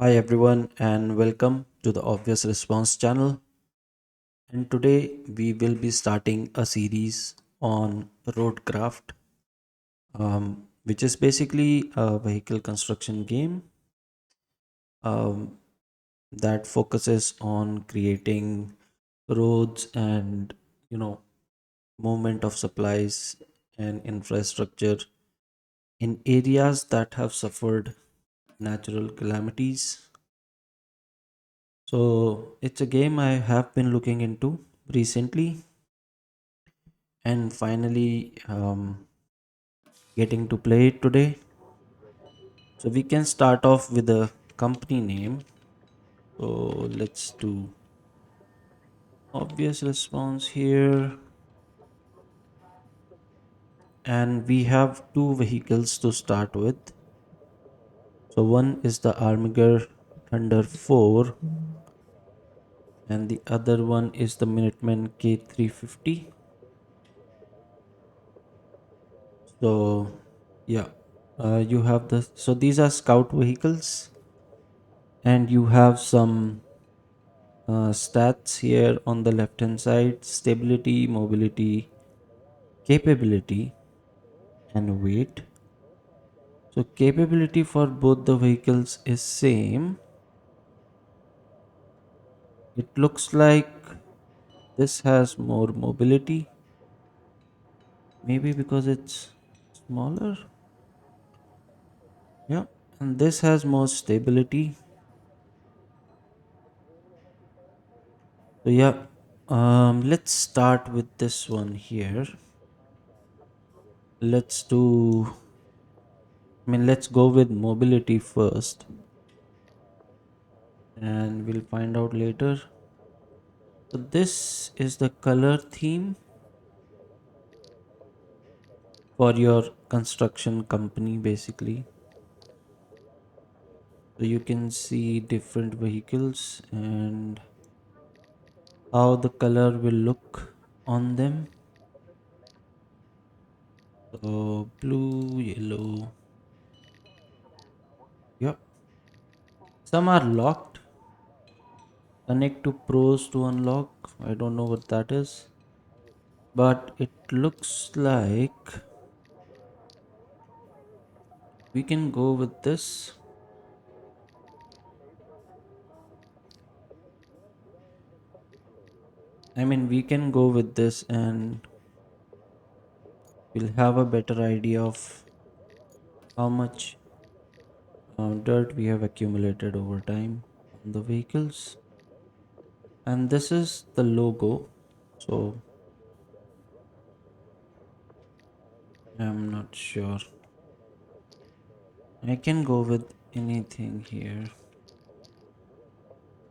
Hi everyone and welcome to the Obvious Response channel. And today we will be starting a series on RoadCraft, which is basically a vehicle construction game um, that focuses on creating roads and movement of supplies and infrastructure in areas that have suffered natural calamities. So it's a game I have been looking into recently and finally getting to play it today. So we can start off with a company name. So let's do obvious response here. And we have two vehicles to start with. So one is the Armiger Thunder 4 and the other one is the Minuteman K350. So yeah, you have so these are scout vehicles and you have some stats here on the left hand side: stability, mobility, capability, and weight. So capability for both the vehicles is same. It looks like this has more mobility, maybe because it's smaller. Yeah, and this has more stability. So yeah, let's start with this one here. Let's do let's go with mobility first and we'll find out later. So this is the color theme for your construction company basically. So you can see different vehicles and how the color will look on them. So blue, yellow. Yep. Some are locked. Connect to pros to unlock. I don't know what that is. But it looks like we can go with this. We can go with this and we'll have a better idea of how much dirt we have accumulated over time on the vehicles. And this is the logo. So I'm not sure. I can go with anything here.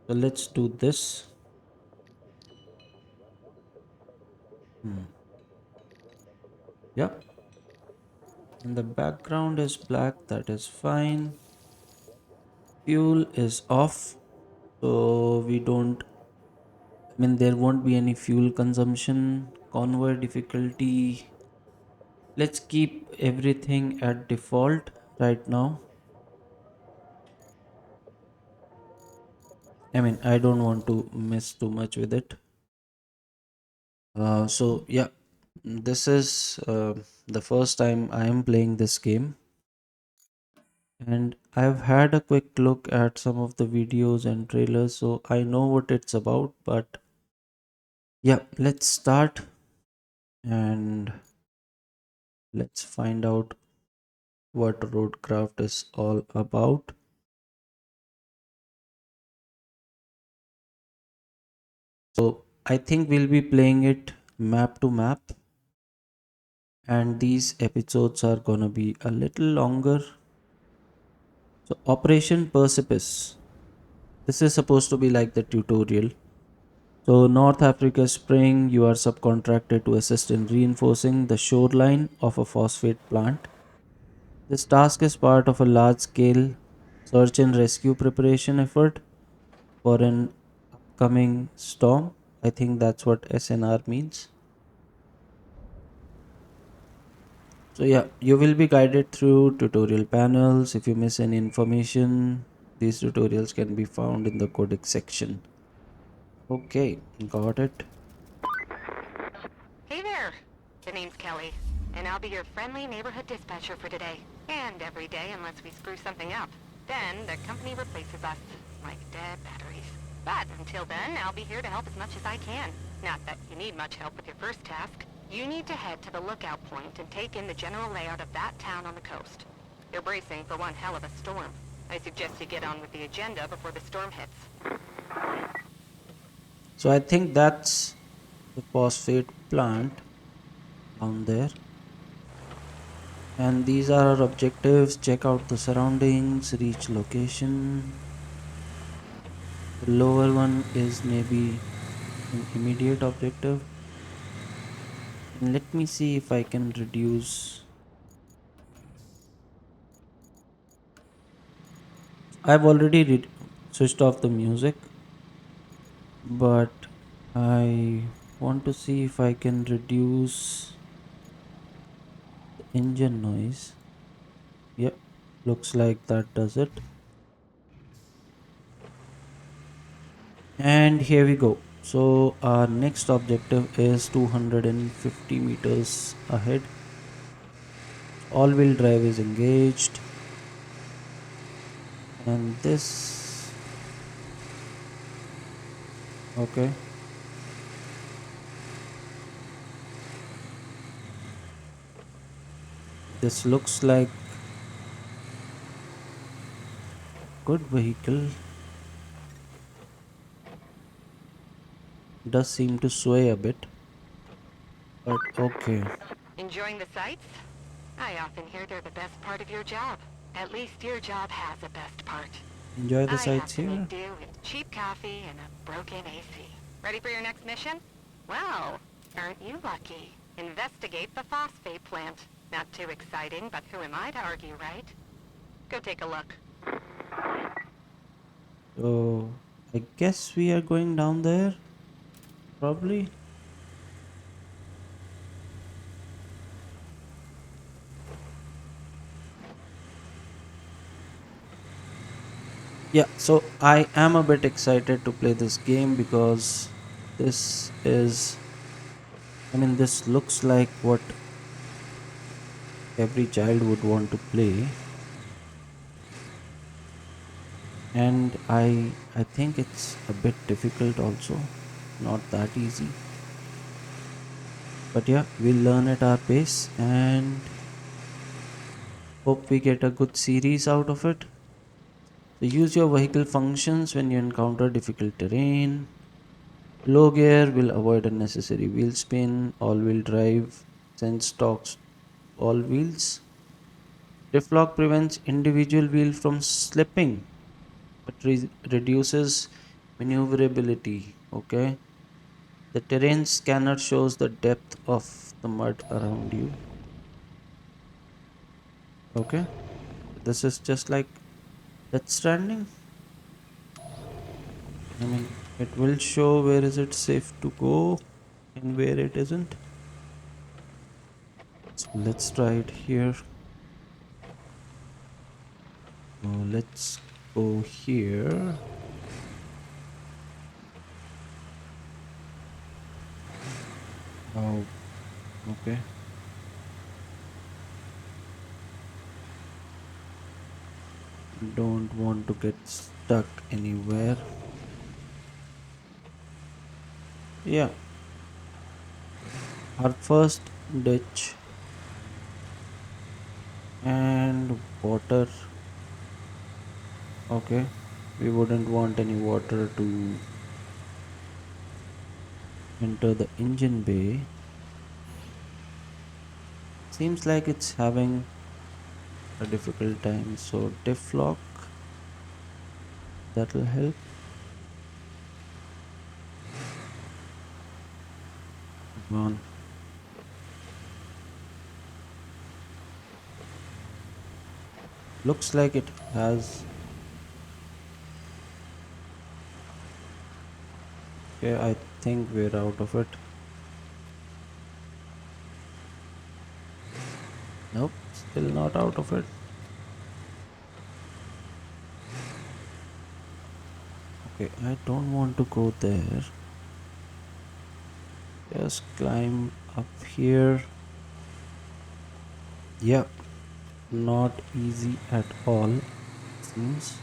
So let's do this. Hmm. Yep. And the background is black. That is fine. Fuel is off. So we don't, there won't be any fuel consumption. Convoy difficulty. Let's keep everything at default right now. I don't want to mess too much with it. So yeah, this is the first time I am playing this game, and I've had a quick look at some of the videos and trailers, so I know what it's about. But yeah, let's start and let's find out what RoadCraft is all about. So I think we'll be playing it map to map, and these episodes are gonna be a little longer. So Operation Percipice. This is supposed to be like the tutorial. So North Africa Spring, you are subcontracted to assist in reinforcing the shoreline of a phosphate plant. This task is part of a large-scale search and rescue preparation effort for an upcoming storm. I think that's what SNR means. So yeah, you will be guided through tutorial panels. If you miss any information, These tutorials can be found in the codex section. Okay, got it. Hey there! The name's Kelly, and I'll be your friendly neighborhood dispatcher for today. And every day unless we screw something up. Then the company replaces us, like dead batteries. But until then, I'll be here to help as much as I can. Not that you need much help with your first task. You need to head to the lookout point and take in the general layout of that town on the coast. They're bracing for one hell of a storm. I suggest you get on with the agenda before the storm hits. So I think that's the phosphate plant down there. And these are our objectives. Check out the surroundings, reach location. The lower one is maybe an immediate objective. And let me see if I can reduce. I've already switched off the music, but I want to see if I can reduce the engine noise. Yep, looks like that does it. And here we go. So our next objective is 250 meters ahead. All-wheel drive is engaged, and this, okay, this looks like good vehicle. Does seem to sway a bit, but okay. Enjoying the sights? I often hear they're the best part of your job. At least your job has a best part. Enjoy the I sights have to make here. do with cheap coffee and a broken AC. Ready for your next mission? Well, aren't you lucky? Investigate the phosphate plant. Not too exciting, but who am I to argue, right? Go take a look. So I guess we are going down there, probably. Yeah, so I am a bit excited to play this game because this is, I mean, this looks like what every child would want to play. And I think it's a bit difficult also, not that easy. But yeah, we'll learn at our pace and hope we get a good series out of it. So use your vehicle functions when you encounter difficult terrain. Low gear will avoid unnecessary wheel spin. All-wheel drive sends stocks all wheels. Drift lock prevents individual wheel from slipping, but reduces maneuverability. Okay. The terrain scanner shows the depth of the mud around you. Okay. This is just like Death Stranding. I mean, it will show where is it safe to go and where it isn't. So let's try it here. So let's go here. Oh, okay. Don't want to get stuck anywhere. Yeah, our first ditch and water. Okay, we wouldn't want any water to enter the engine bay. Seems like it's having a difficult time. So diff lock, that'll help. Come on. Looks like it has. Okay, I think we're out of it. Nope, still not out of it. Okay, I don't want to go there. Just climb up here. Yeah, not easy at all, seems.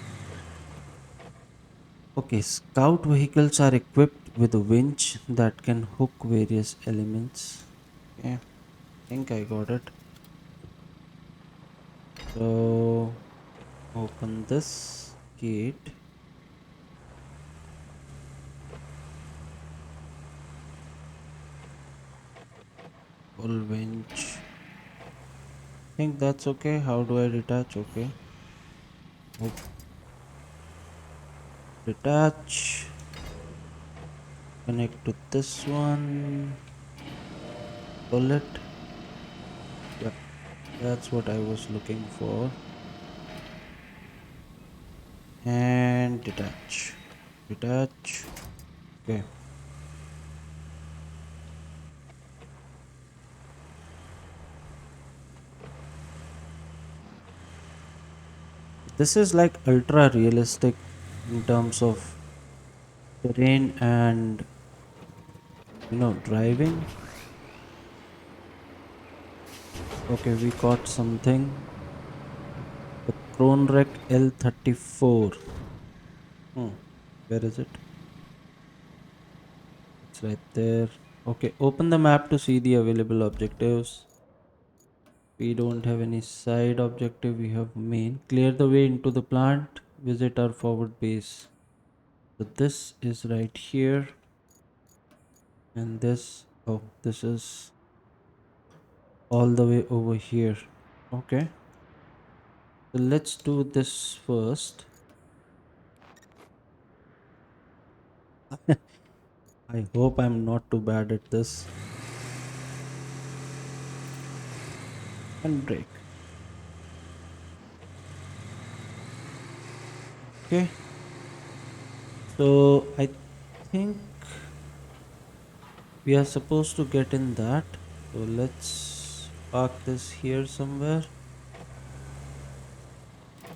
Okay, scout vehicles are equipped with a winch that can hook various elements. Okay, think I got it. So open this gate. Pull winch. Think that's okay. How do I detach? Okay. Oh, detach. Connect to this one. Pull it. Yep, that's what I was looking for. And detach. Detach. Okay. This is like ultra realistic in terms of terrain and driving. Okay, we got something. The Kronrek L34. Hmm. Where is it? It's right there. Okay, open the map to see the available objectives. We don't have any side objective, we have main. Clear the way into the plant. Visit our forward base. So this is right here. And this, oh, this is all the way over here. Okay. So let's do this first. I hope I'm not too bad at this. And brake. Okay. So I think we are supposed to get in that. So let's park this here somewhere.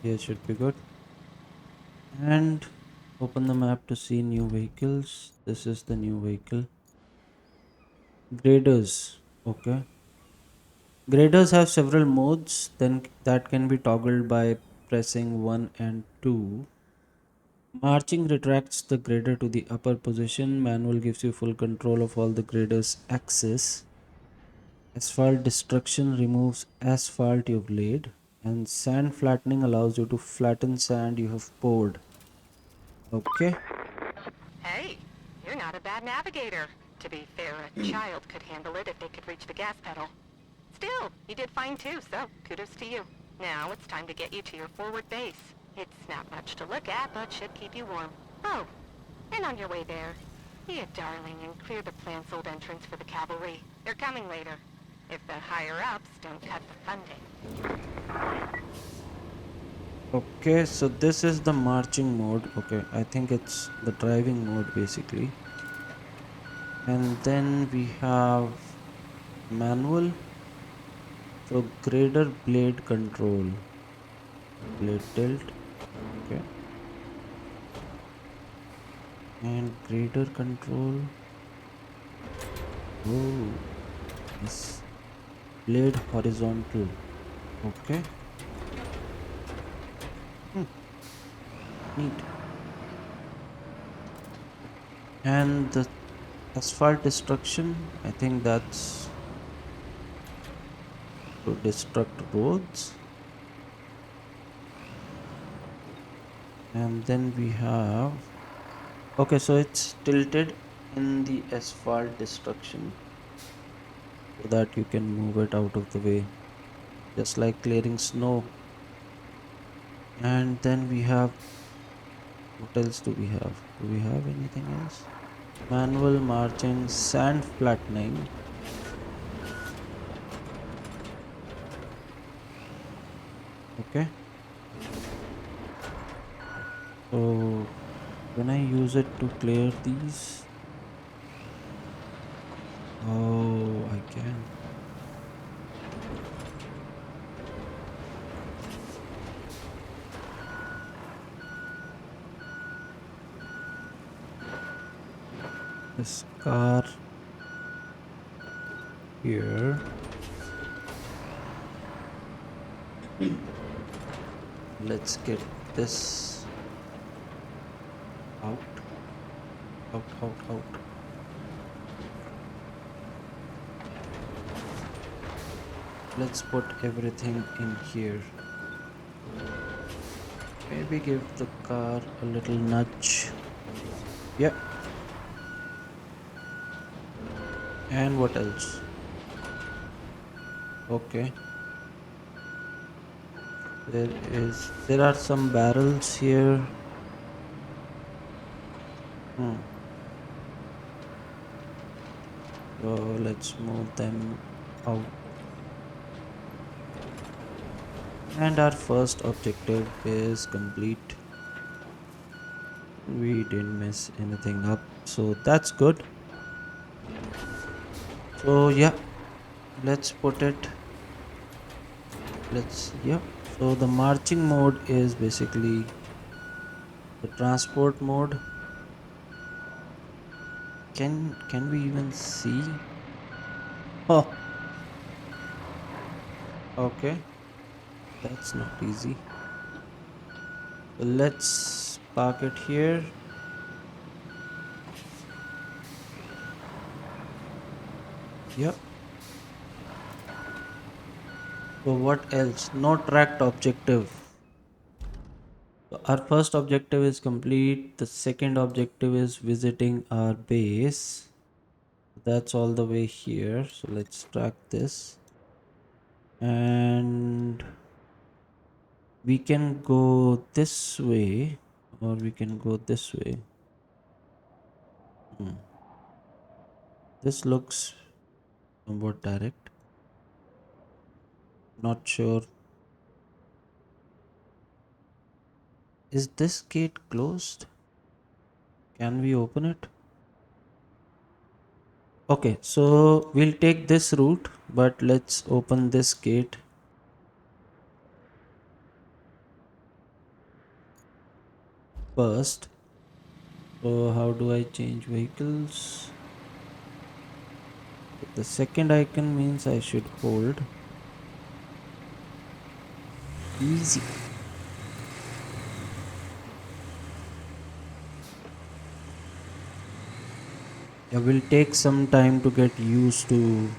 Here should be good. And open the map to see new vehicles. This is the new vehicle. Graders. Okay. Graders have several modes then that can be toggled by pressing 1 and 2. Marching retracts the grader to the upper position. Manual gives you full control of all the grader's axis. Asphalt destruction removes asphalt you've laid. And sand flattening allows you to flatten sand you have poured. Okay. Hey, you're not a bad navigator. To be fair, a child could handle it if they could reach the gas pedal. Still, you did fine too, so kudos to you. Now it's time to get you to your forward base. It's not much to look at, but should keep you warm. Oh, and on your way there, be a darling and clear the plant's old entrance for the cavalry. They're coming later. If the higher-ups don't cut the funding. Okay, so this is the marching mode. Okay, I think it's the driving mode basically. And then we have manual. So grader blade control. Blade tilt. Okay. And grader control. Oh, yes. Blade horizontal. Okay. Hmm, neat. And the asphalt destruction. I think that's to destruct roads. And then we have, okay, so it's tilted in the asphalt destruction so that you can move it out of the way, just like clearing snow. And then we have, what else do we have? Do we have anything else? Manual marching, sand flattening. Okay, so can I use it to clear these? Oh, I can. this car here. Let's get this out, out. Let's put everything in here. Maybe give the car a little nudge. Yep. And what else? Okay. There are some barrels here. Hmm. So let's move them out. And our first objective is complete. We didn't mess anything up, so that's good. So yeah, let's put it. Yeah. So the marching mode is basically the transport mode. Can we even see? Oh, okay. That's not easy. So let's park it here. Yep. So what else? No tracked objective. So our first objective is complete. The second objective is visiting our base. That's all the way here. So let's track this. And we can go this way or we can go this way. Hmm. This looks somewhat direct. Not sure. Is this gate closed? Can we open it? Okay, so we'll take this route, but let's open this gate first. So how do I change vehicles? The second icon means I should hold. Easy. Yeah, will take some time to get used to,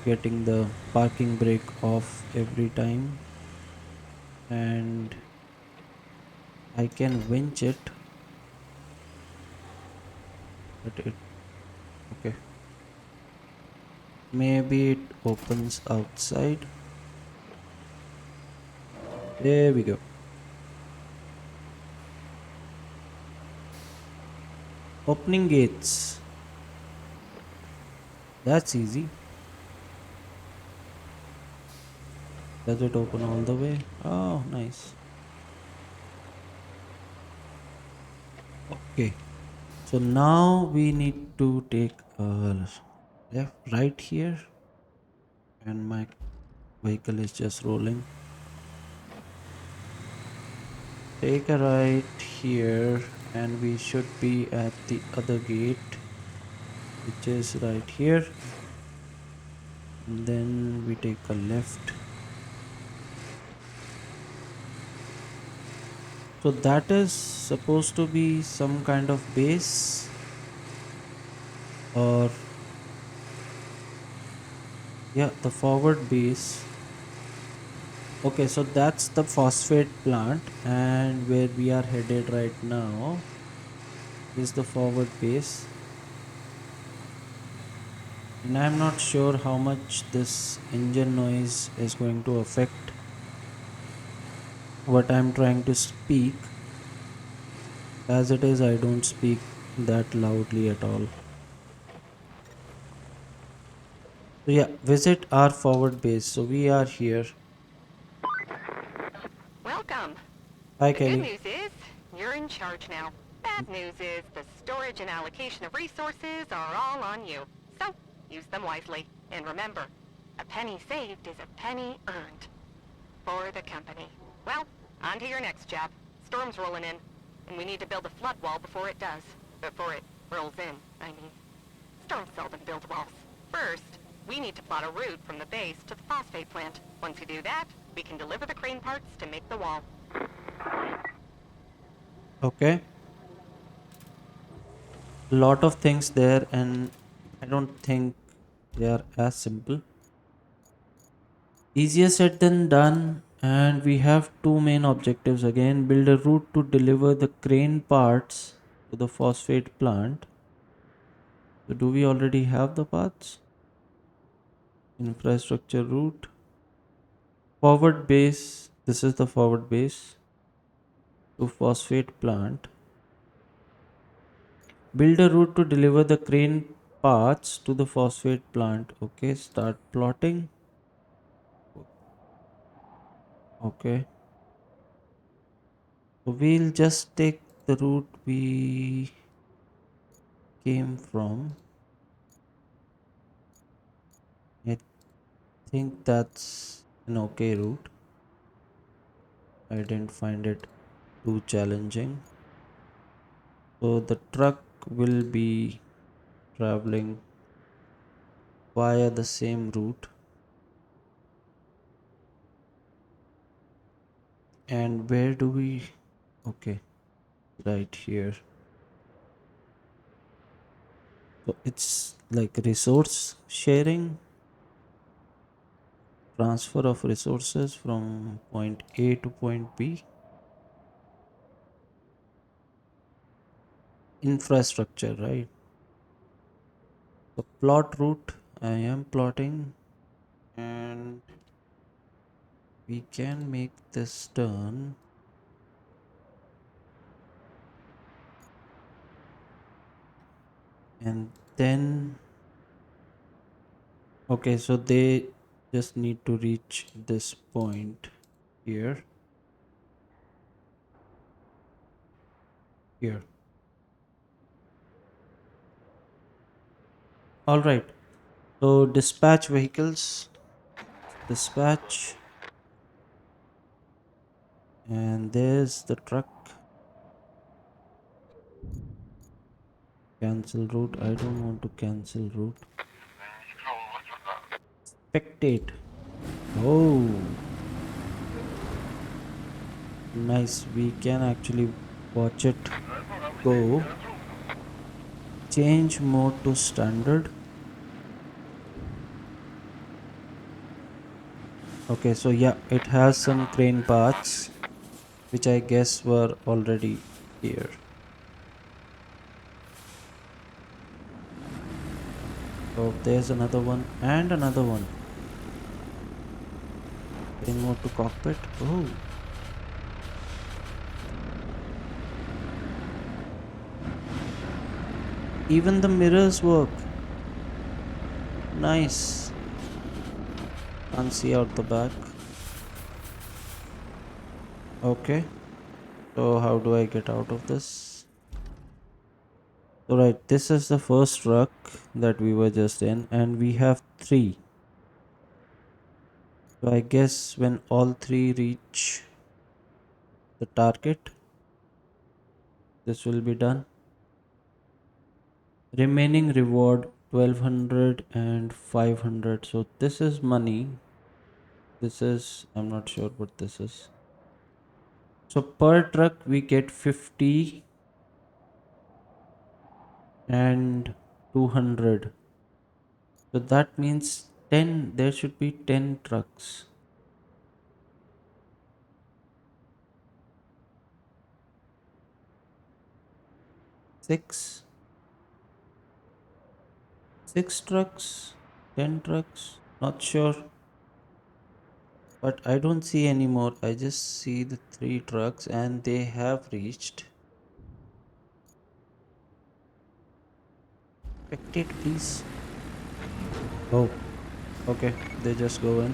getting the parking brake off every time. And I can winch it, but okay. Maybe it opens outside. There we go. Opening gates. That's easy. Does it open all the way? Oh, nice. Okay. So now we need to take a left, right here, and my vehicle is just rolling. Take a right here, and we should be at the other gate, which is right here. And then we take a left. So that is supposed to be some kind of base, or yeah, the forward base. Okay, so that's the phosphate plant, and where we are headed right now is the forward base. And I'm not sure how much this engine noise is going to affect what I'm trying to speak. As it is, I don't speak that loudly at all. So yeah, visit our forward base. So we are here. Welcome. Hi, The good Kelly. news is, you're in charge now. Bad news is, the storage and allocation of resources are all on you. So, use them wisely. And remember, a penny saved is a penny earned. For the company. Well, on to your next job. Storm's rolling in. and we need to build a flood wall before it does. Before it rolls in, I mean. Storms seldom build walls. First, we need to plot a route from the base to the phosphate plant. Once we do that, we can deliver the crane parts to make the wall. Okay, a lot of things there, and I don't think they are as simple. Easier said than done. And we have two main objectives again: build a route to deliver the crane parts to the phosphate plant. So, do we already have the paths? Infrastructure route, forward base. This is the forward base to phosphate plant. Build a route to deliver the crane parts to the phosphate plant. Okay, start plotting. Okay, so we'll just take the route we came from. I think that's an okay route. I didn't find it too challenging. So the truck will be traveling via the same route. And where do we? Okay, right here. So it's like resource sharing, transfer of resources from point A to point B. Infrastructure, right? The plot route I am plotting, and we can make this turn. And then, okay, so they just need to reach this point here, here. All right. So dispatch vehicles, dispatch, and there's the truck. Cancel route. I don't want to cancel route. Spectate. Oh, nice. We can actually watch it go. Change mode to standard. Okay, so yeah, it has some crane parts, which I guess were already here. So there's another one and another one. Crane mode to cockpit. Oh, even the mirrors work. Nice. Can't see out the back. Okay, so how do I get out of this? So right, this is the first truck that we were just in, and we have three. So I guess when all three reach the target, this will be done. Remaining reward 1200 and 500. So this is money. This is, I'm not sure what this is. So per truck we get 50 and 200. So that means 10, there should be 10 trucks. 6, 6 trucks, 10 trucks, not sure. But I don't see any more. I just see the 3 trucks and they have reached. Spectate, please. Oh, okay. They just go in.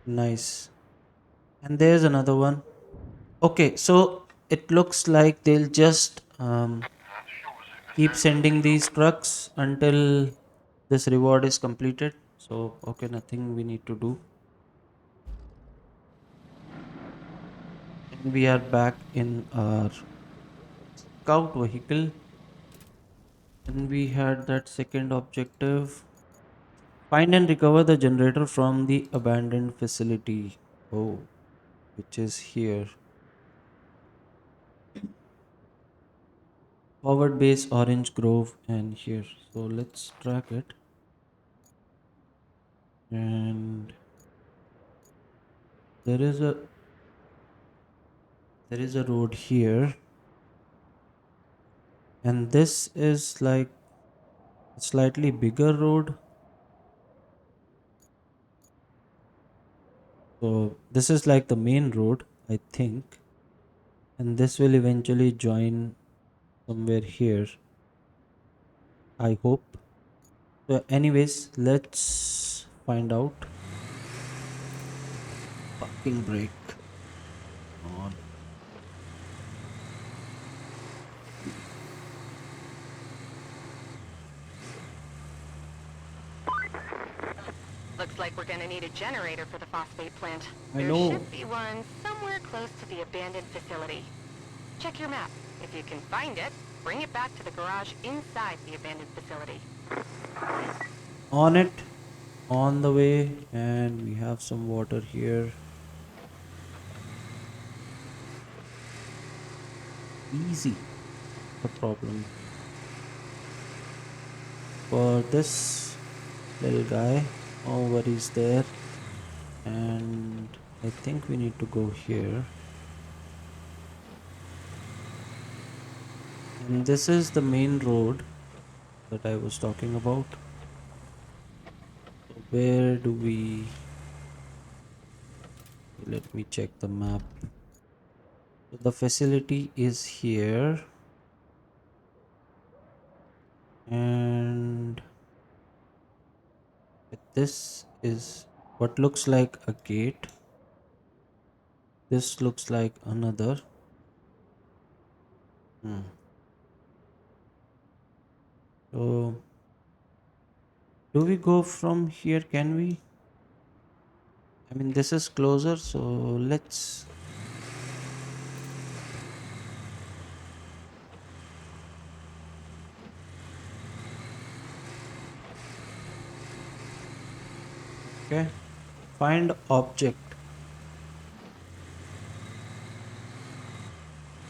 Nice. And there's another one. Okay, so it looks like they'll just keep sending these trucks until this reward is completed. So, okay, nothing we need to do. We are back in our scout vehicle, and we had that second objective: find and recover the generator from the abandoned facility. Oh, which is here. Forward base Orange Grove and here. So let's track it. And there is a road here, and this is like a slightly bigger road. So this is like the main road, I think, and this will eventually join somewhere here, I hope. So anyways, let's find out. Parking brake on. Looks like we're gonna need a generator for the phosphate plant. I There should know. be one somewhere close to the abandoned facility. Check your map. If you can find it, bring it back to the garage inside the abandoned facility. On it, on the way, and we have some water here. Easy. The problem for this little guy. No worries there. And I think we need to go here. And this is the main road that I was talking about. So where do we? Let me check the map. So the facility is here, and this is what looks like a gate. This looks like another. Hmm. So do we go from here? Can we? I mean, this is closer, so let's. Okay. Find object.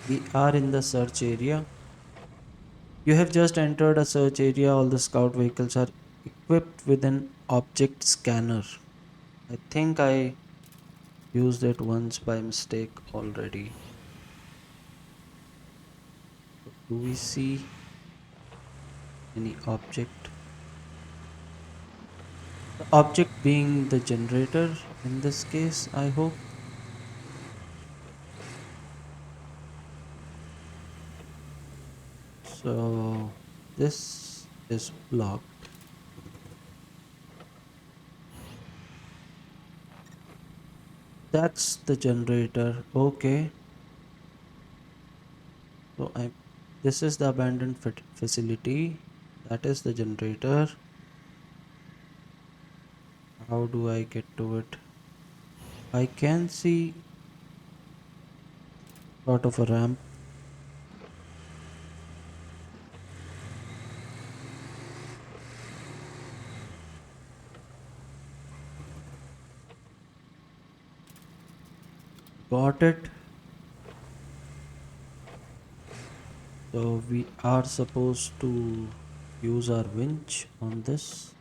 We are in the search area. You have just entered a search area. All the scout vehicles are equipped with an object scanner. I think I used it once by mistake already. So do we see any object? The object being the generator in this case, I hope. So this is blocked. That's the generator. Okay. So I this is the abandoned facility. That is the generator. How do I get to it? I can see sort of a ramp. Got it. So we are supposed to use our winch on this.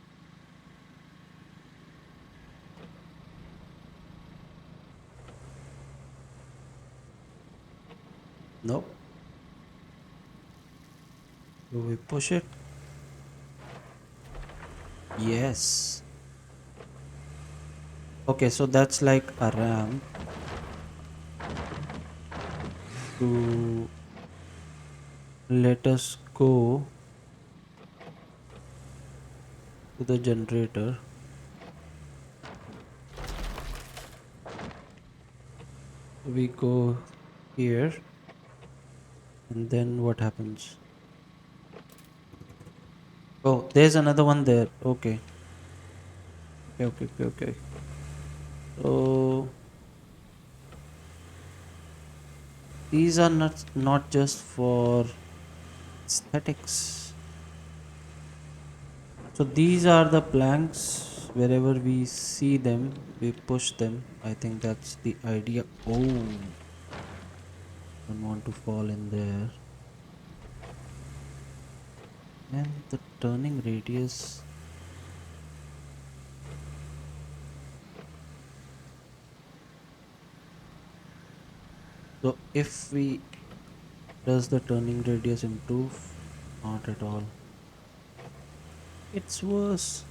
Nope. Do we push it? Yes. Okay, so that's like a ramp to let us go to the generator. We go here, and then what happens? Oh, there's another one there. Okay. Okay, okay, okay, okay. So These are not just for aesthetics. So these are the planks. Wherever we see them, we push them. I think that's the idea. Oh, don't want to fall in there. And the turning radius. So if we does the turning radius improve? Not at all. It's worse.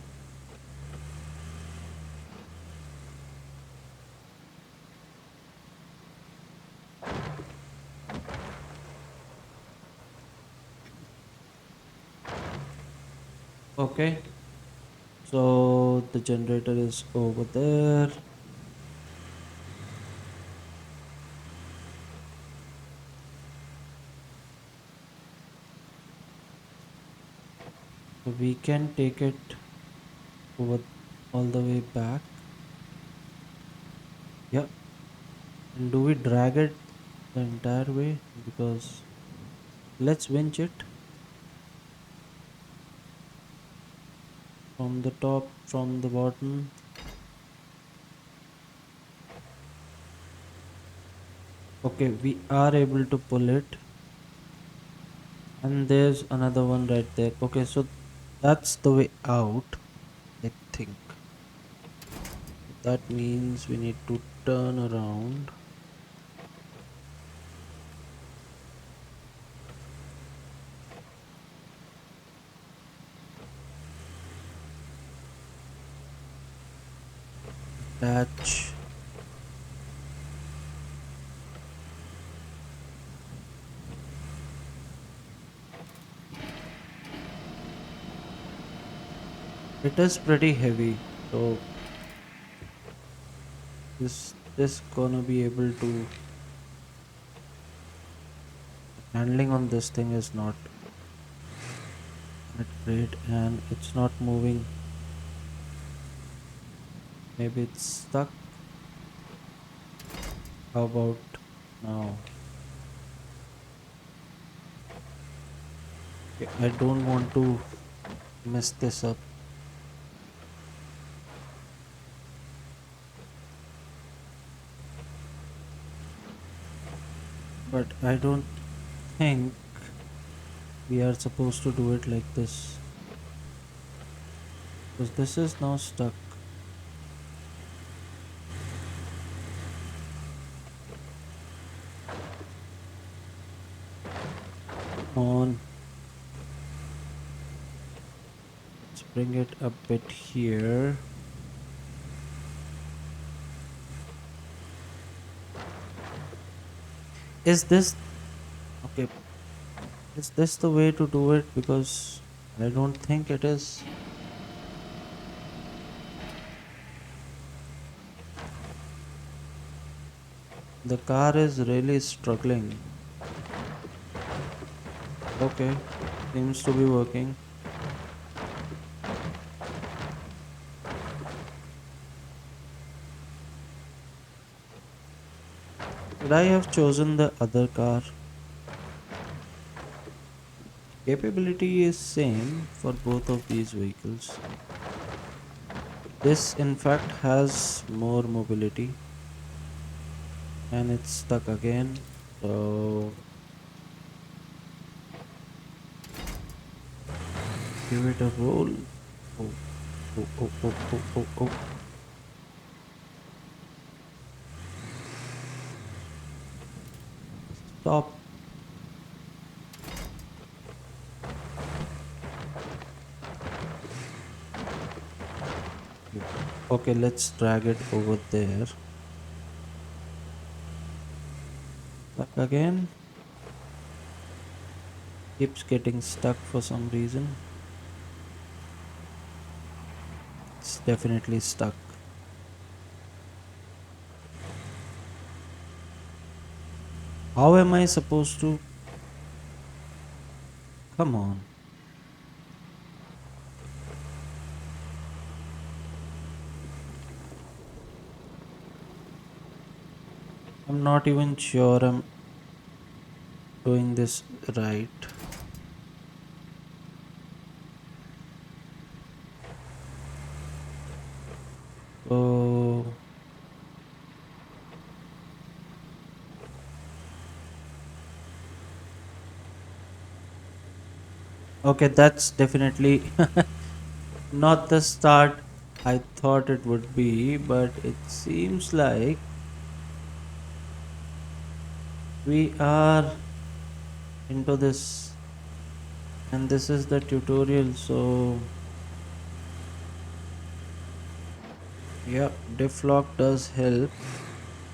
Okay. So the generator is over there. So we can take it over all the way back. Yeah. And do we drag it the entire way? Because let's winch it from the top, from the bottom. Okay, we are able to pull it. And there's another one right there. Okay, so that's the way out, I think. That means we need to turn around. Attach. It is pretty heavy, so this gonna be able to handling on this thing is not that great and it's not moving. Maybe it's stuck. How about now? Okay, I don't want to mess this up, but I don't think we are supposed to do it like this because this is now stuck. Come on, let's bring it a bit here. Is this okay? Is this the way to do it? Because I don't think it is. The car is really struggling. Okay, seems to be working. Should I have chosen the other car? Capability is same for both of these vehicles. This in fact has more mobility and it's stuck again. So give it a roll. Oh, oh, oh, oh, oh, oh, oh. Stop. Okay, let's drag it over there. Stuck again. Keeps getting stuck for some reason. It's definitely stuck. How am I supposed to? Come on. I'm not even sure I'm doing this right. So okay, that's definitely not the start I thought it would be, but it seems like we are into this, and this is the tutorial. So yeah, diff lock does help,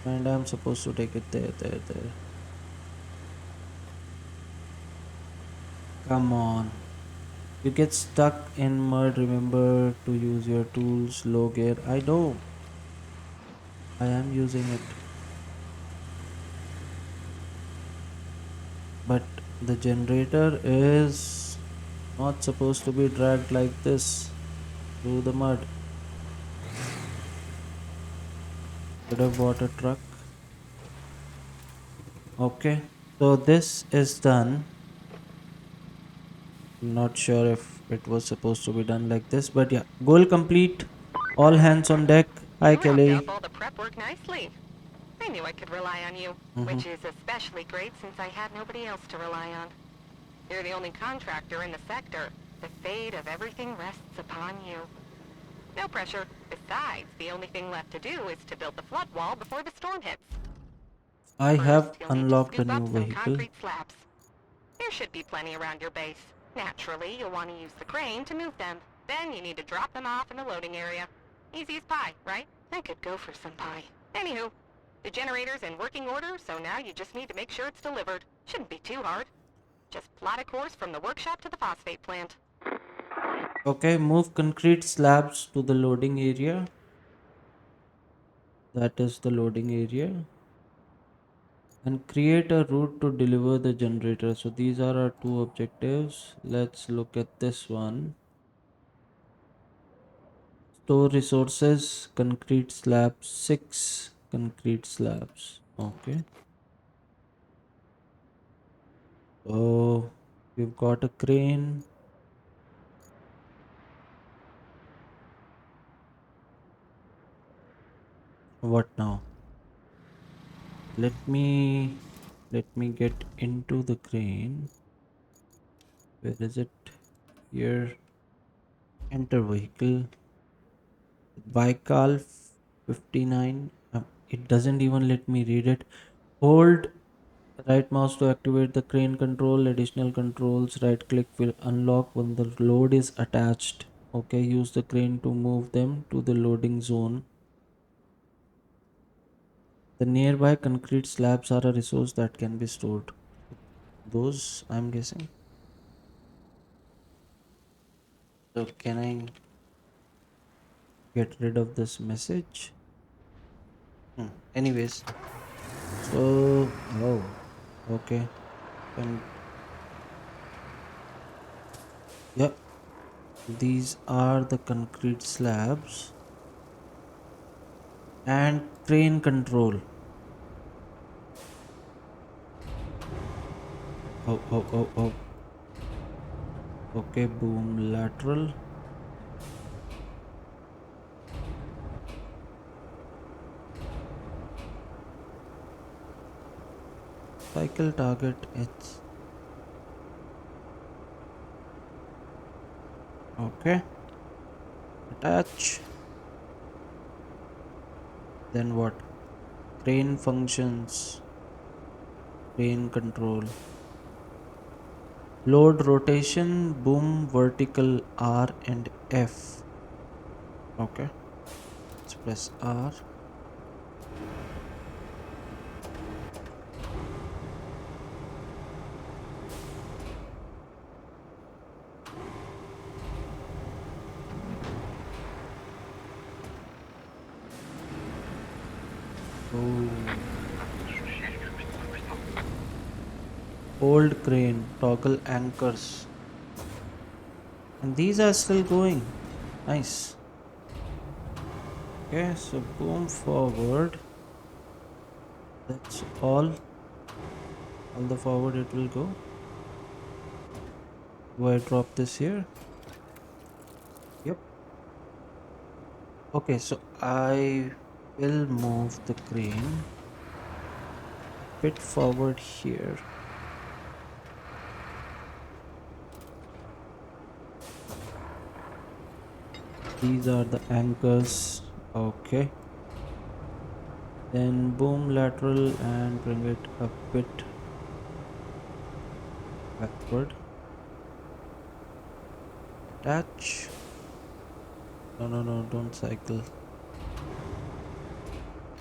and I'm supposed to take it there, there, there. Come on. You get stuck in mud, remember to use your tools, low gear. I know, I am using it. But the generator is not supposed to be dragged like this through the mud. Could have bought a truck. Okay, so this is done. I'm not sure if it was supposed to be done like this, but yeah, goal complete. All hands on deck. Hi, You wrapped up Kelly. all the prep work nicely. I knew I could rely on you, Mm-hmm. which is especially great since I had nobody else to rely on. You're the only contractor in the sector. The fate of everything rests upon you. No pressure. Besides, the only thing left to do is to build the flood wall before the storm hits. I First, have you'll need to unlocked a scoop up new some vehicle. concrete slabs. There should be plenty around your base. Naturally, you'll want to use the crane to move them. Then you need to drop them off in the loading area. Easy as pie, right? I could go for some pie. Anywho, the generator's in working order, so now you just need to make sure it's delivered. Shouldn't be too hard. Just plot a course from the workshop to the phosphate plant. Okay, move concrete slabs to the loading area. That is the loading area. And create a route to deliver the generator. So these are our two objectives. Let's look at this one. Store resources, concrete slabs, 6 concrete slabs. Okay. So we've got a crane. What now? Let me get into the crane. Where is it? Here. Enter vehicle. Baikal 59. It doesn't even let me read it. Hold right mouse to activate the crane control. Additional controls. Right click will unlock when the load is attached. Okay, use the crane to move them to the loading zone. The nearby concrete slabs are a resource that can be stored. Those, I'm guessing. So can I get rid of this message? Anyways, so oh, okay. And yeah, these are the concrete slabs and crane control. Oh, oh, oh, oh. Okay, boom, lateral. Cycle target. It's okay. Attach. Then what? Crane functions. Crane control. Load rotation, boom, vertical R and F. Okay, let's press R. Oh, old crane, toggle anchors. And these are still going. Nice. Okay, so boom forward. That's all. all the forward it will go. Do I drop this here? Yep. Okay, so I will move the crane a bit forward here. These are the anchors. Okay. Then boom lateral and bring it a bit backward. Attach. No, no, no, don't cycle.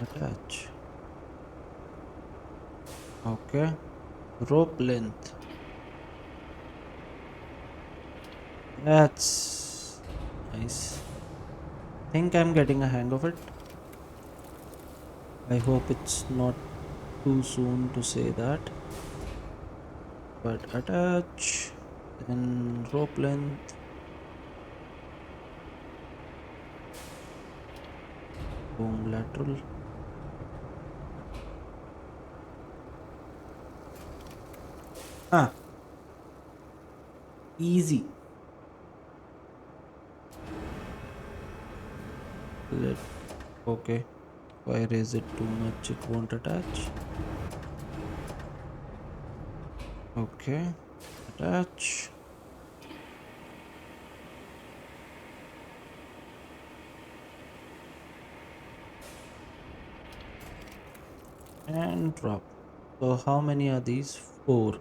Attach. Okay. Rope length. That's nice. Think I'm getting a hang of it. I hope it's not too soon to say that. But attach. Then rope length. Boom lateral. Ah, easy. Let okay. If I raise it too much, it won't attach. Okay, attach and drop. So how many are these? Four.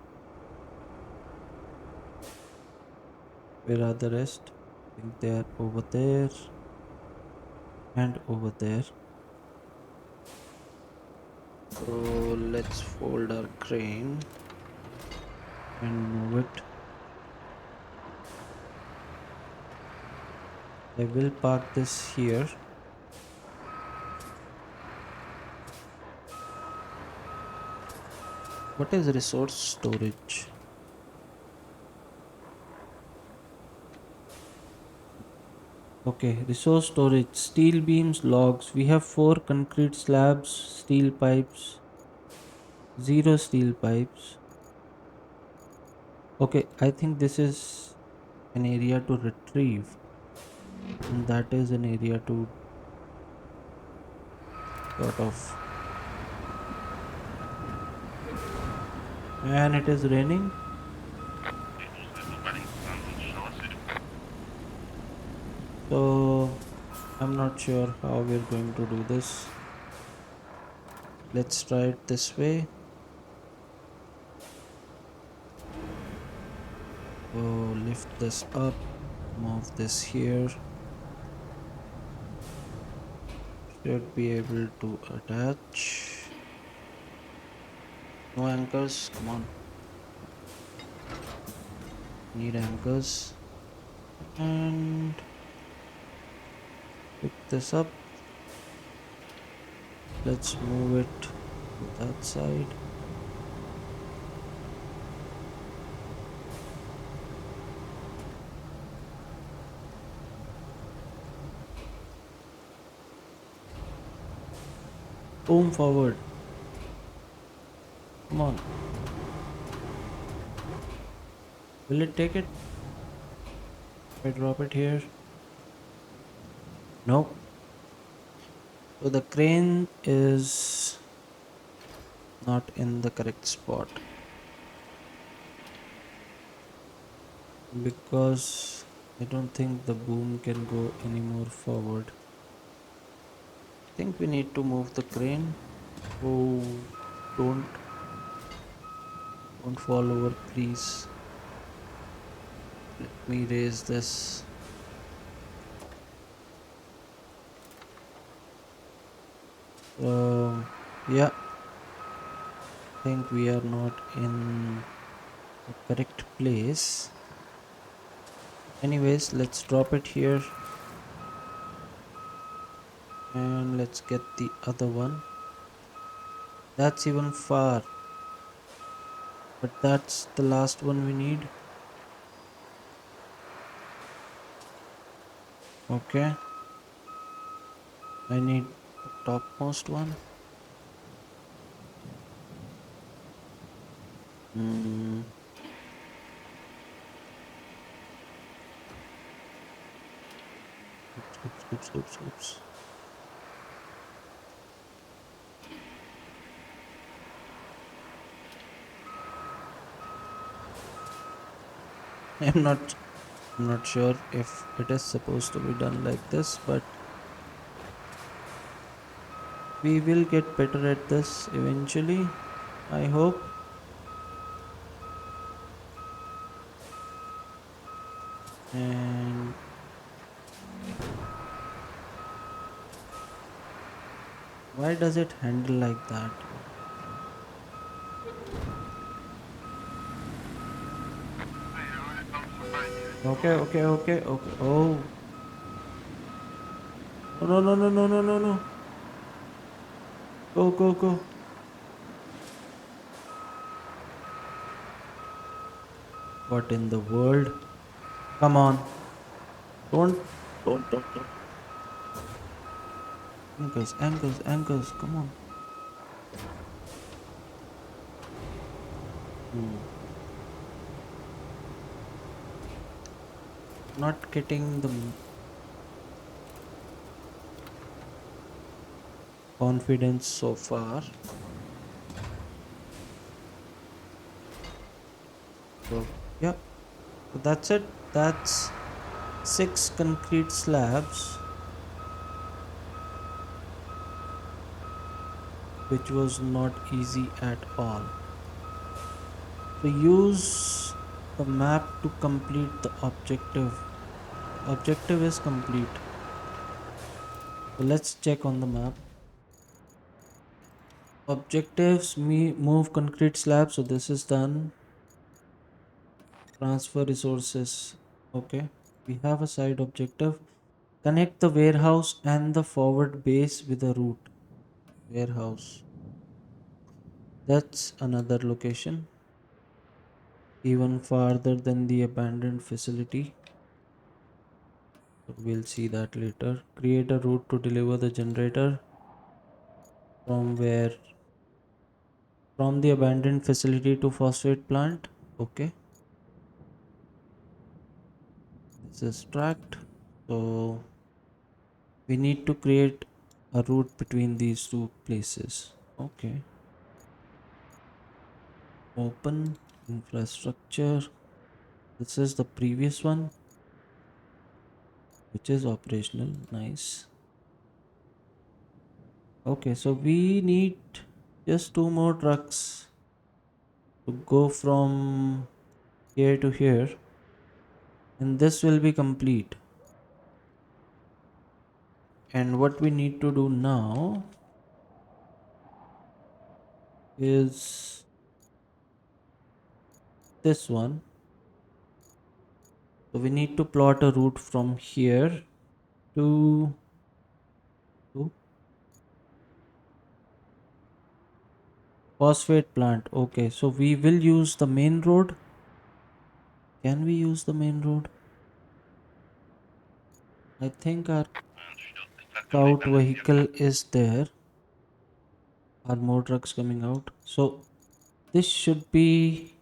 Where are the rest? I think they are over there and over there. So let's fold our crane and move it. I will park this here. What is resource storage? Okay, resource storage, steel beams, logs. We have four concrete slabs, steel pipes, zero steel pipes. Okay, I think this is an area to retrieve, and that is an area to sort of. And it is raining, so I'm not sure how we're going to do this. Let's try it this way. So lift this up, move this here. Should be able to attach. No anchors, come on. Need anchors. And pick this up. Let's move it to that side. Boom forward. Come on. Will it take it? If I drop it here? No. So the crane is not in the correct spot because I don't think the boom can go any more forward. I think we need to move the crane. Oh, don't don't fall over, please. Let me raise this. Yeah, I think we are not in the correct place. Anyways, let's drop it here and let's get the other one. That's even far, but that's the last one we need. Okay, I need the topmost one. Mm, oops. I'm not I'm not sure if it is supposed to be done like this, but we will get better at this eventually. I hope. And why does it handle like that? Okay. Oh, no. Go. What in the world? Come on. Don't, don't. Anchors. Come on. Hmm. Not getting the confidence so far. So, yeah. So that's it. That's six concrete slabs, which was not easy at all. So use the map to complete the objective. Objective is complete. So let's check on the map. Objectives me move concrete slabs. So this is done. Transfer resources. Okay. We have a side objective. Connect the warehouse and the forward base with a route. Warehouse. That's another location. Even farther than the abandoned facility. So we'll see that later. Create a route to deliver the generator from where from the abandoned facility to phosphate plant. Okay, this is tracked. So we need to create a route between these two places. Okay, open infrastructure. This is the previous one, which is operational. Nice. Okay, so we need just two more trucks to go from here to here, and this will be complete. And what we need to do now is this one. So we need to plot a route from here to, to phosphate plant. Okay, so we will use the main road. Can we use the main road? I think our scout vehicle is there. Are more trucks coming out? So this should be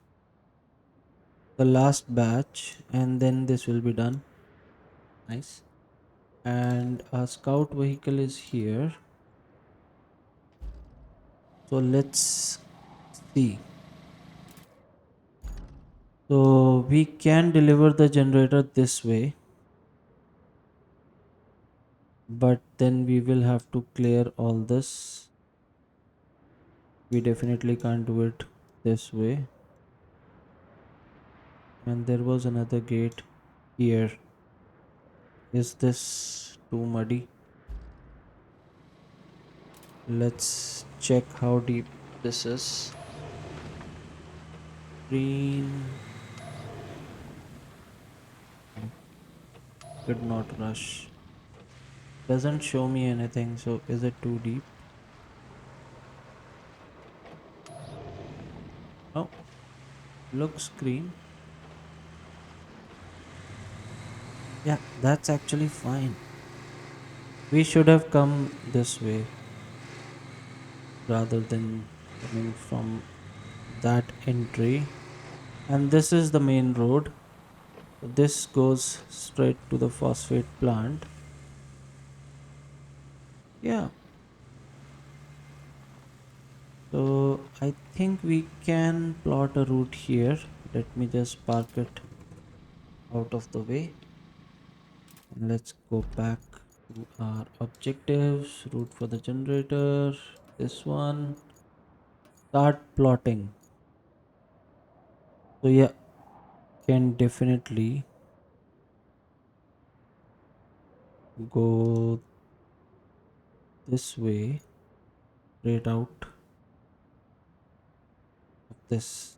the last batch, and then this will be done. Nice. And our scout vehicle is here. So let's see. So we can deliver the generator this way, but then we will have to clear all this. We definitely can't do it this way. And there was another gate here. Is this too muddy? Let's check how deep this is. Green. Could not rush. Doesn't show me anything, so is it too deep? No, looks green. Yeah, that's actually fine. We should have come this way rather than coming from that entry, and this is the main road. So this goes straight to the phosphate plant. Yeah, so I think we can plot a route here. Let me just park it out of the way. And let's go back to our objectives. Route for the generator. This one. Start plotting. So yeah, can definitely go this way, straight out of this.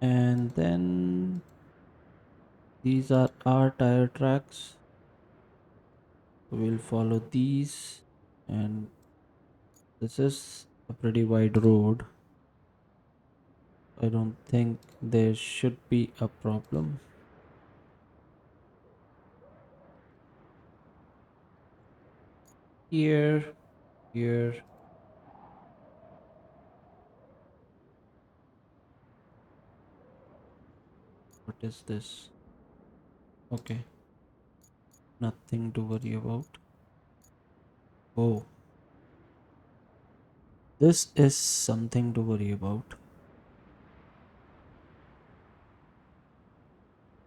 And then these are our tire tracks. So we'll follow these, and this is a pretty wide road. I don't think there should be a problem. Here, here, what is this? Okay, nothing to worry about. Oh, this is something to worry about.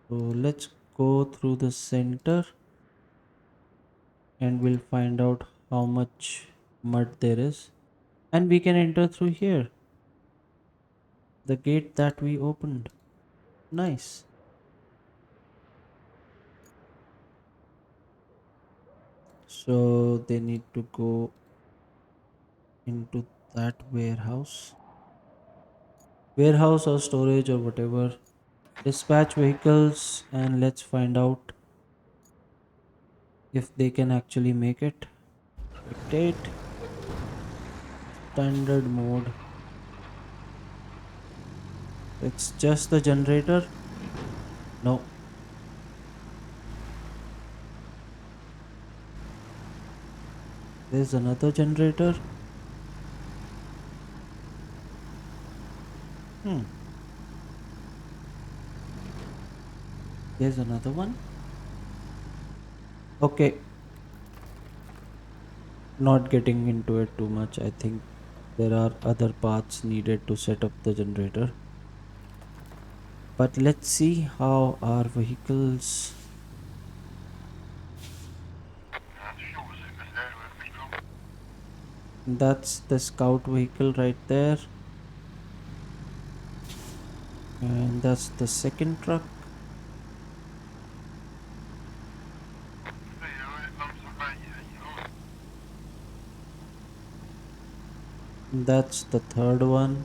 So let's go through the center and we'll find out how much mud there is. And we can enter through here, the gate that we opened. Nice. So they need to go into that warehouse or storage or whatever. Dispatch vehicles, and let's find out if they can actually make it. Dictate standard mode. It's just the generator. No, there's another generator. Hmm, there's another one. Okay, not getting into it too much. I think there are other parts needed to set up the generator. But let's see how our vehicles. That's the scout vehicle right there. And that's the second truck. That's the third one.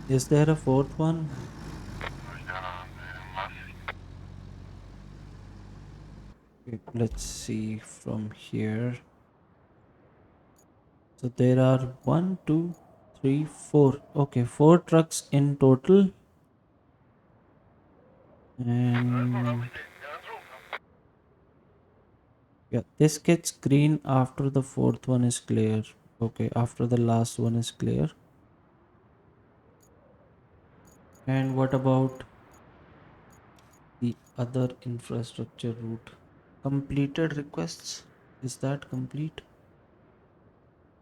Is there a fourth one? Let's see from here. So there are one, two, three, four. Okay, four trucks in total. And yeah, this gets green after the fourth one is clear. Okay, after the last one is clear. And what about the other infrastructure route? Completed requests. Is that complete?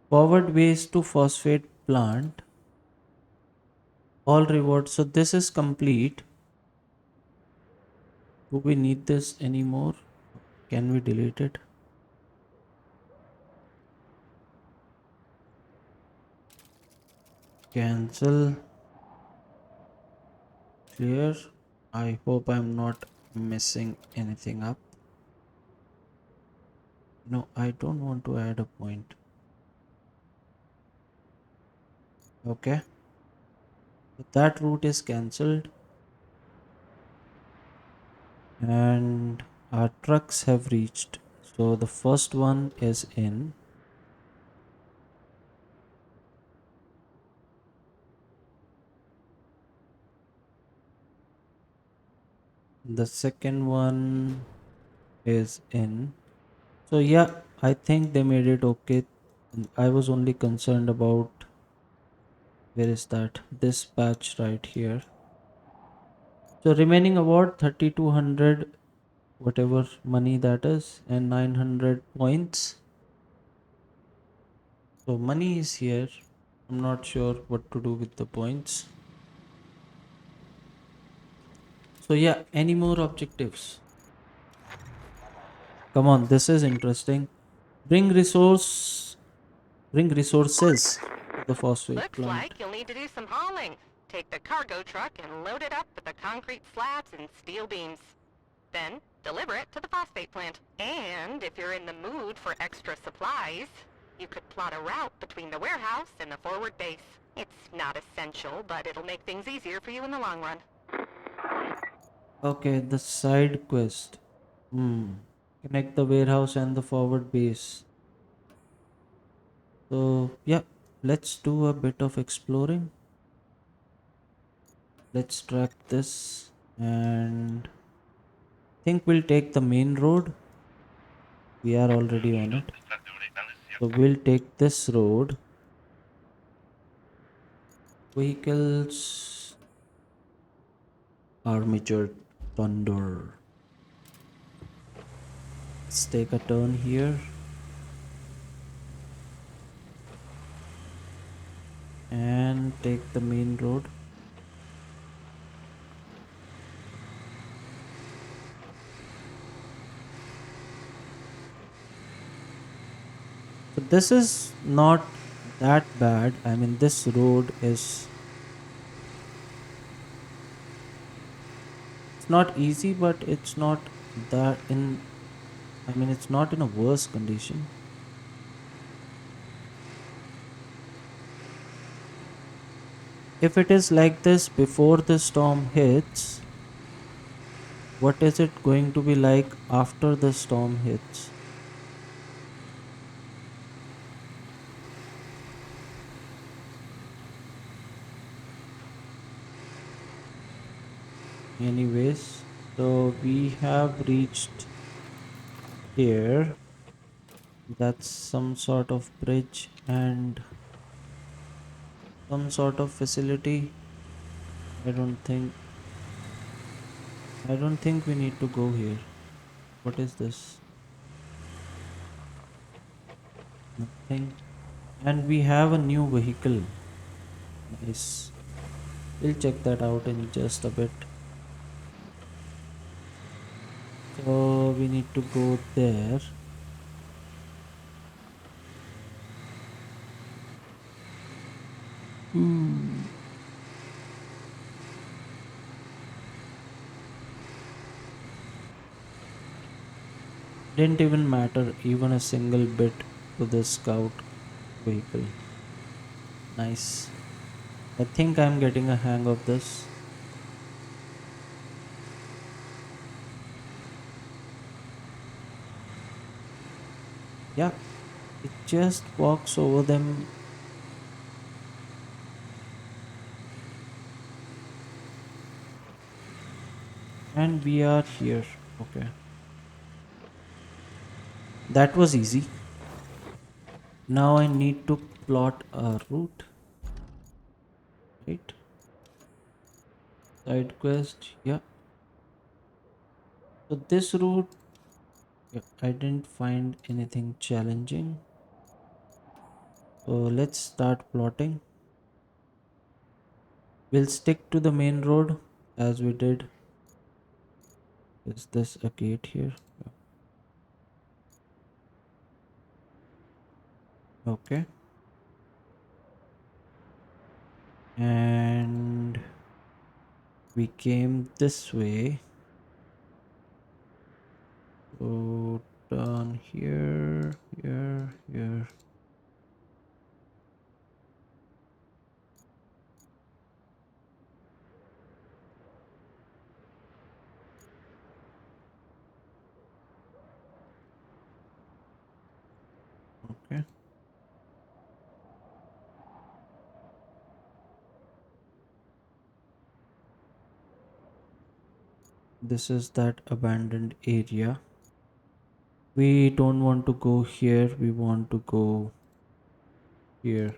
Forward waste to phosphate plant. All rewards. So this is complete. Do we need this anymore? Can we delete it? Cancel. Clear. I hope I'm not messing anything up. No, I don't want to add a point. Okay. So that route is cancelled. And our trucks have reached. So the first one is in. The second one is in. So yeah, I think they made it okay. I was only concerned about, where is that? This patch right here. So remaining award 3200, whatever money that is, and 900 points. So money is here. I'm not sure what to do with the points. So yeah, any more objectives? Come on, this is interesting. Bring resource, bring resources to the phosphate Looks plant. like you'll need to do some hauling. Take the cargo truck and load it up with the concrete slabs and steel beams. Then deliver it to the phosphate plant. And if you're in the mood for extra supplies, you could plot a route between the warehouse and the forward base. It's not essential, but it'll make things easier for you in the long run. Okay, the side quest. Hmm. Connect the warehouse and the forward base. So yeah, let's do a bit of exploring. Let's track this and think we'll take the main road. We are already on it. So we'll take this road. Vehicles, armature thunder. Let's take a turn here and take the main road. So this is not that bad. I mean, this road is, it's not easy, but it's not that in, I mean, it's not in a worse condition. If it is like this before the storm hits, what is it going to be like after the storm hits? Anyways, so we have reached here. That's some sort of bridge and some sort of facility. I don't think I don't think we need to go here. What is this? Nothing. And we have a new vehicle. Nice. We'll check that out in just a bit. So we need to go there. Hmm. Didn't even matter even a single bit to the scout vehicle. Nice. I think I'm getting a hang of this. Yeah, it just walks over them and we are here. Okay. That was easy. Now I need to plot a route, right? Side quest. Yeah. So this route, yeah, I didn't find anything challenging. So let's start plotting. We'll stick to the main road as we did. Is this a gate here? Yeah. Okay. And we came this way. So down here, here, here. Okay. This is that abandoned area. We don't want to go here, we want to go here.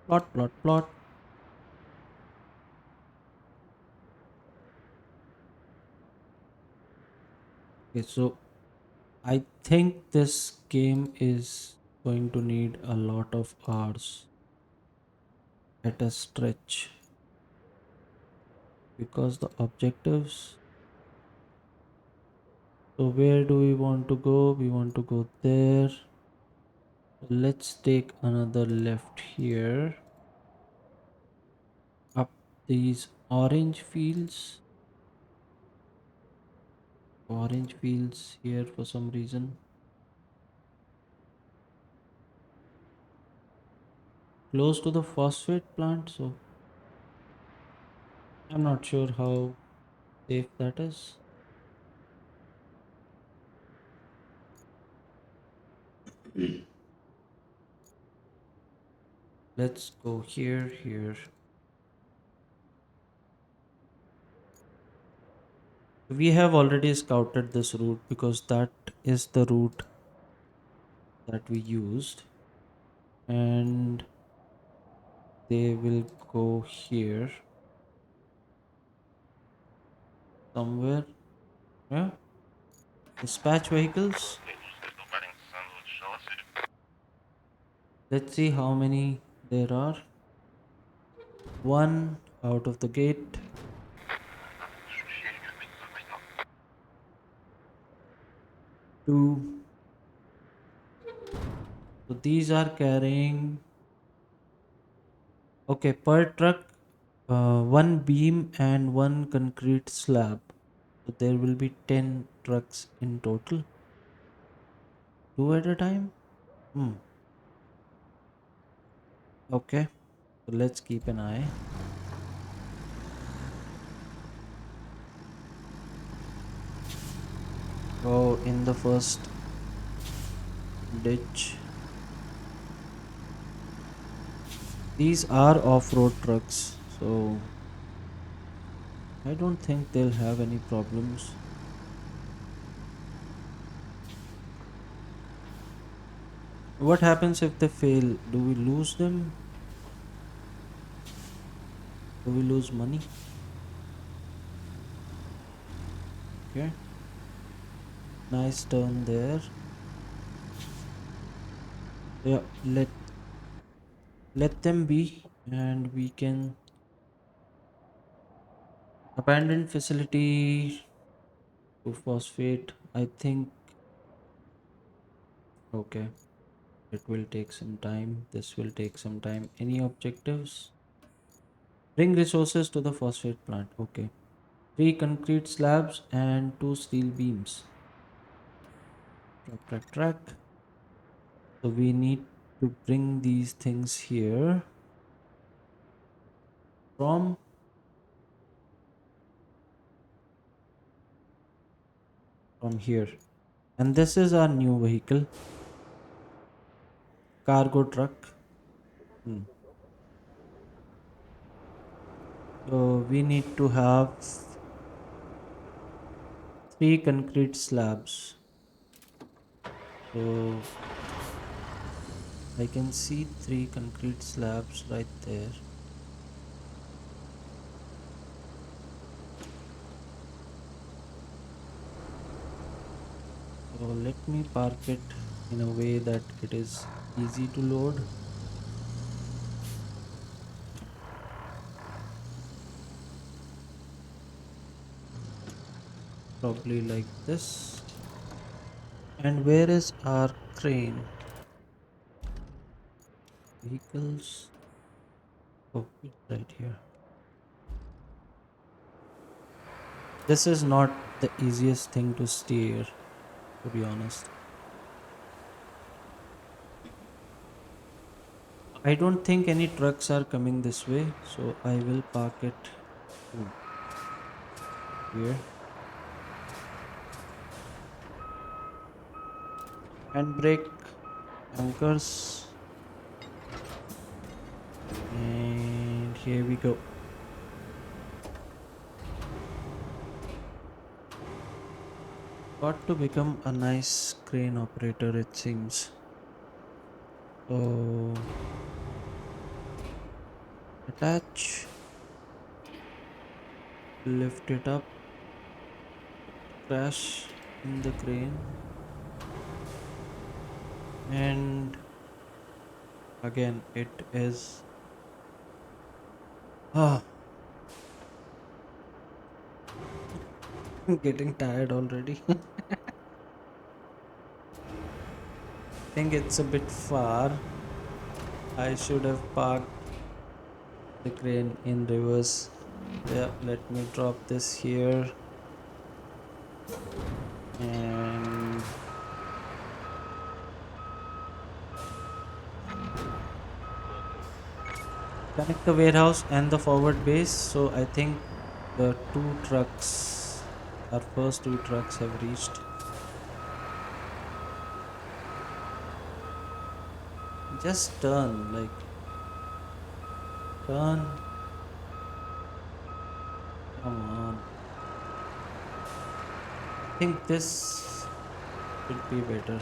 Plot, plot, plot. Okay, so I think this game is going to need a lot of hours at a stretch because the objectives. So, where do we want to go? We want to go there. Let's take another left here. Up these orange fields. Orange fields here for some reason. Close to the phosphate plant. So, I'm not sure how safe that is. Let's go here, here. We have already scouted this route because that is the route that we used, and they will go here somewhere. Yeah, dispatch vehicles. Let's see how many there are. One out of the gate. Two. So these are carrying. Okay, per truck, one beam and one concrete slab. So there will be 10 trucks in total. Two at a time. Hmm. Okay. So let's keep an eye. Oh, in the first ditch. These are off-road trucks, so I don't think they'll have any problems. What happens if they fail? Do we lose them? Do we lose money? Okay. Nice turn there. Yeah, let them be, and we can abandon facility to phosphate. I think okay. It will take some time. This will take some time. Any objectives? Bring resources to the phosphate plant. Okay. Three concrete slabs and two steel beams. Track, track, track. So we need to bring these things here from here. And this is our new vehicle, cargo truck. Hmm. So we need to have three concrete slabs. So I can see three concrete slabs right there. So let me park it in a way that it is easy to load. Probably like this. And where is our crane? Vehicles. Oh, it's right here. This is not the easiest thing to steer, to be honest. I don't think any trucks are coming this way, so I will park it here. Handbrake, anchors, and here we go. Got to become a nice crane operator, it seems. So, attach, lift it up, crash in the crane, and again it is. Ah, getting tired already. Think it's a bit far. I should have parked the crane in reverse. Yeah, let me drop this here and connect the warehouse and the forward base. So I think the two trucks, our first two trucks have reached. Just turn, like turn. Come on. I think this should be better.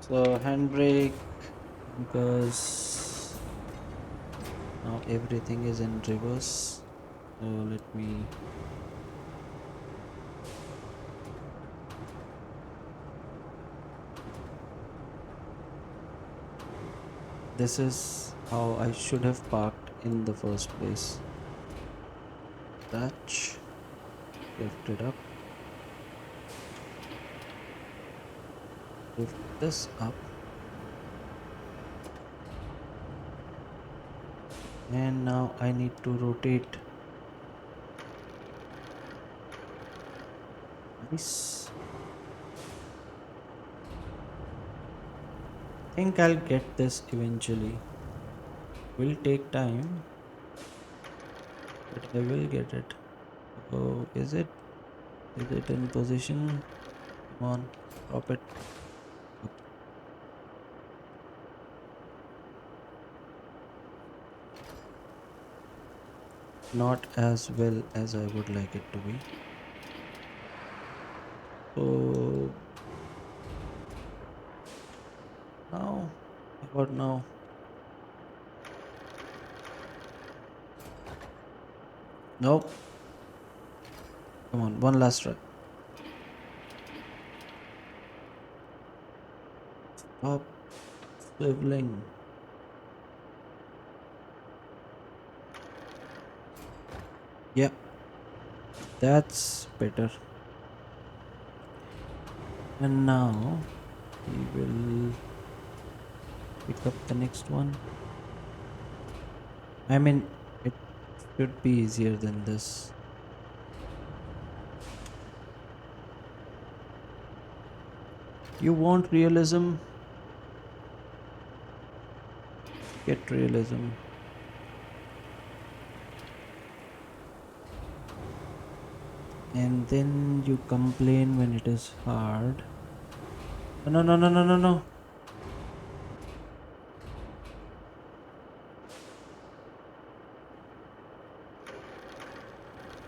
So handbrake because now everything is in reverse. So let me. This is how I should have parked in the first place. Touch, lift it up, lift this up, and now I need to rotate. Nice. Think I'll get this eventually. Will take time, but I will get it. Oh, is it? Is it in position? Come on, drop it. Okay. Not as well as I would like it to be. So now, how about now? Nope. Come on, one last try. Stop swiveling. Yeah, that's better. And now we will pick up the next one. I mean, it should be easier than this. You want realism? Get realism. And then you complain when it is hard. No, no, no, no, no, no.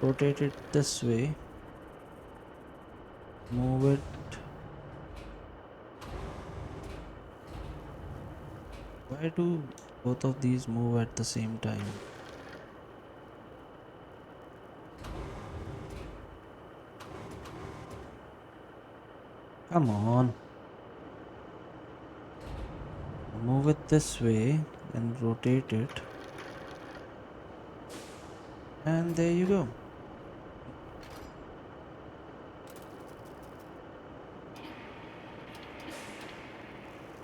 Rotate it this way. Move it. Why do both of these move at the same time? Come on. Move it this way and rotate it. And there you go.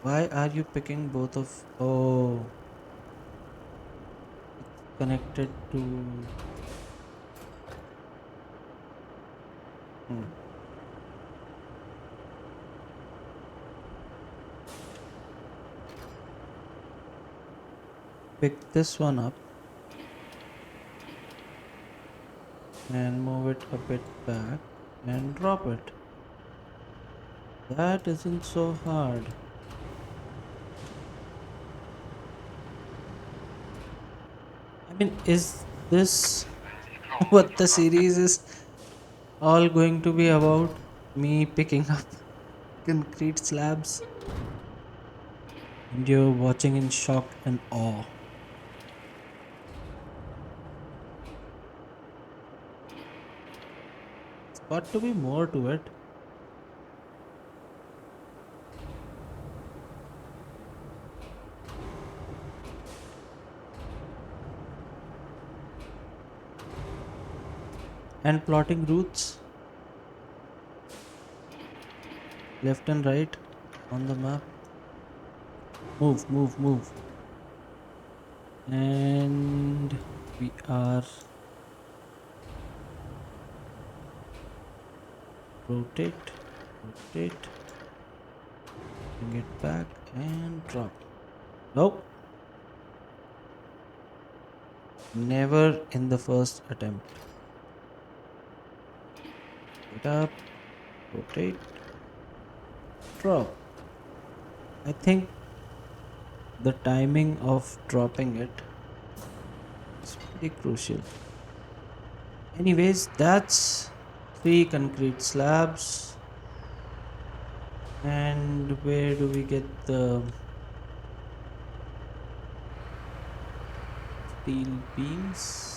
Why are you picking both of... Oh, it's connected to... Hmm. Pick this one up and move it a bit back and drop it. That isn't so hard. I mean, is this what the series is? All going to be about me picking up concrete slabs and you're watching in shock and awe. It's got to be more to it. And plotting routes left and right on the map. Move, move, move. And we are rotate, rotate, bring it back and drop. Nope, never in the first attempt. Get up, rotate, drop. I think the timing of dropping it is pretty crucial. Anyways, that's three concrete slabs. And where do we get the steel beams?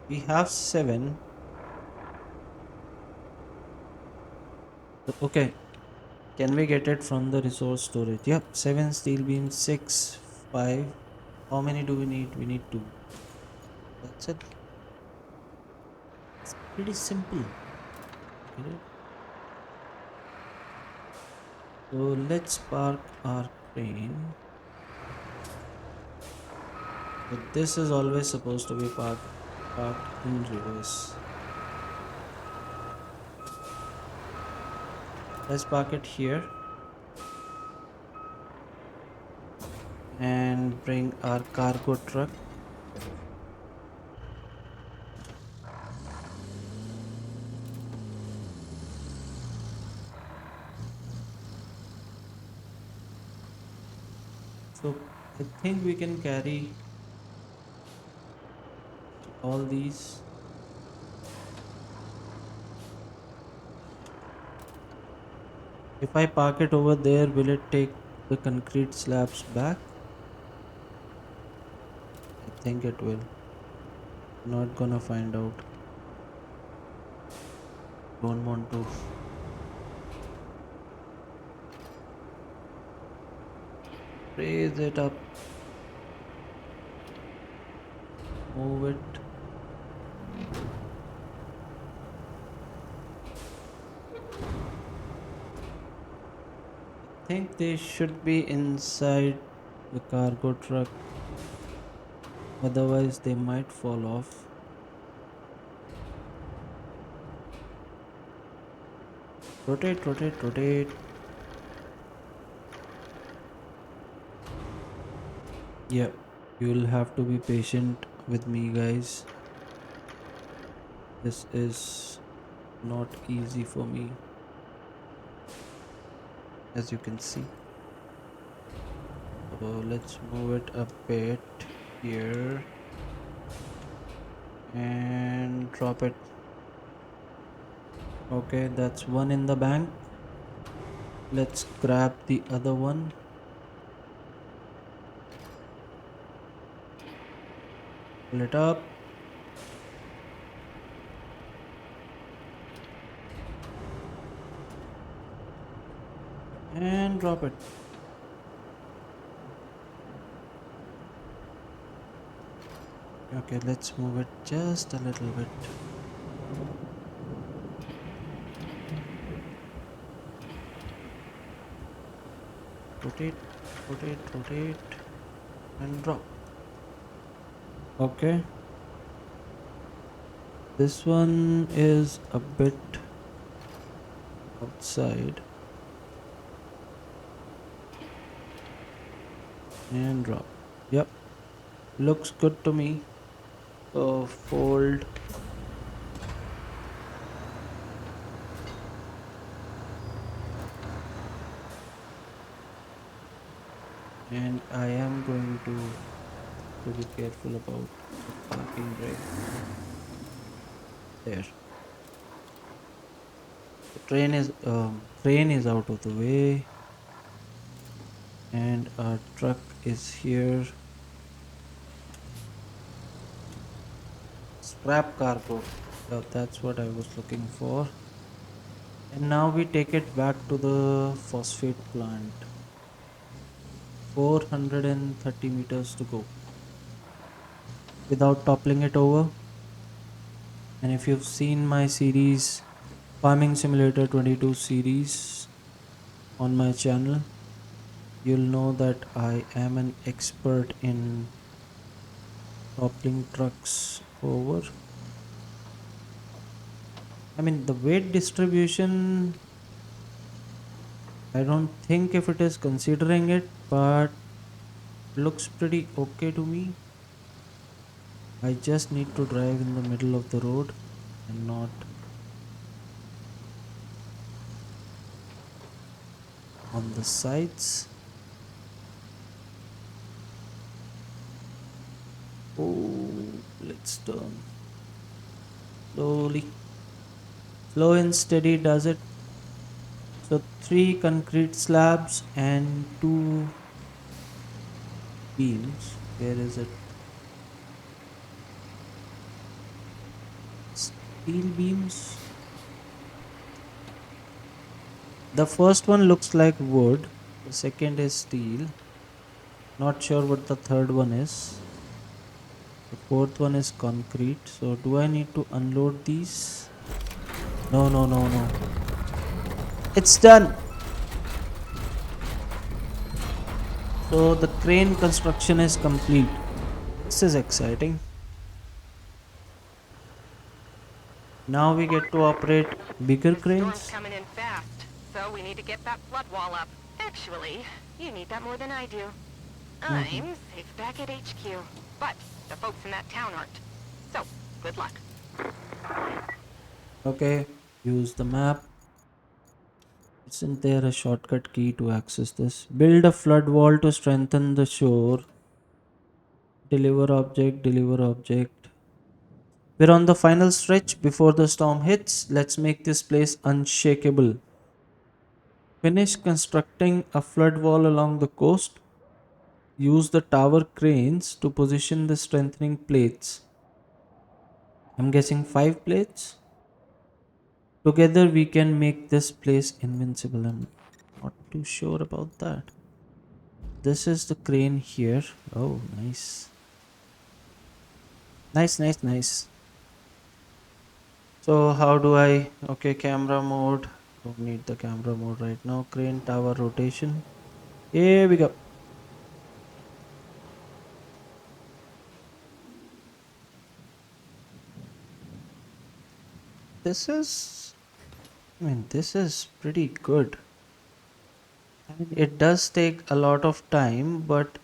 We have seven. Okay, can we get it from the resource storage? Yep, seven steel beams, six, five. How many do we need? We need two. That's it. It's pretty simple. Get it? So let's park our crane. But this is always supposed to be parked in reverse. Let's park it here and bring our cargo truck. So I think we can carry all these. If I park it over there, will it take the concrete slabs back? I think it will. Not gonna find out. Don't want to. Raise it up. Move it. I think they should be inside the cargo truck. Otherwise, they might fall off. Rotate, rotate, rotate. Yeah, you'll have to be patient with me, guys. This is not easy for me, as you can see. So let's move it a bit here and drop it. Okay, that's one in the bank. Let's grab the other one. Pull it up. And drop it. Okay, let's move it just a little bit. Rotate, rotate, rotate, and drop. Okay, this one is a bit outside. And drop. Yep, looks good to me. So fold. And I am going to be careful about the parking. parking brake. There. The crane is out of the way, and our truck is here. Scrap cargo. That's what I was looking for. And now we take it back to the phosphate plant. 430 meters to go without toppling it over. And if you've seen my series, Farming Simulator 22 series on my channel, you'll know that I am an expert in toppling trucks over. I mean, the weight distribution, I don't think if it is considering it, but looks pretty okay to me. I just need to drive in the middle of the road and not on the sides. Oh, let's turn slowly. Slow and steady does it. So three concrete slabs and two beams. Where is it? Steel beams. The first one looks like wood. The second is steel. Not sure what the third one is. The fourth one is concrete. So do I need to unload these? No, no, no, no. It's done. So the crane construction is complete. This is exciting. Now we get to operate bigger This storm's cranes. coming in fast, so we need to get that flood wall up. Actually, you need that more than I do. Mhm. I'm safe back at HQ, but the folks in that town aren't. So, good luck. Okay, use the map. Isn't there a shortcut key to access this? Build a flood wall to strengthen the shore. Deliver object, deliver object. We're on the final stretch before the storm hits. Let's make this place unshakable. Finish constructing a flood wall along the coast. Use the tower cranes to position the strengthening plates. I'm guessing 5 plates. Together we can make this place invincible. I'm not too sure about that. This is the crane here. Oh, nice. Nice, nice, nice. So how do I, okay, camera mode. Don't need the camera mode right now. Crane tower rotation. Here we go. This is, I mean, this is pretty good. I mean, it does take a lot of time, but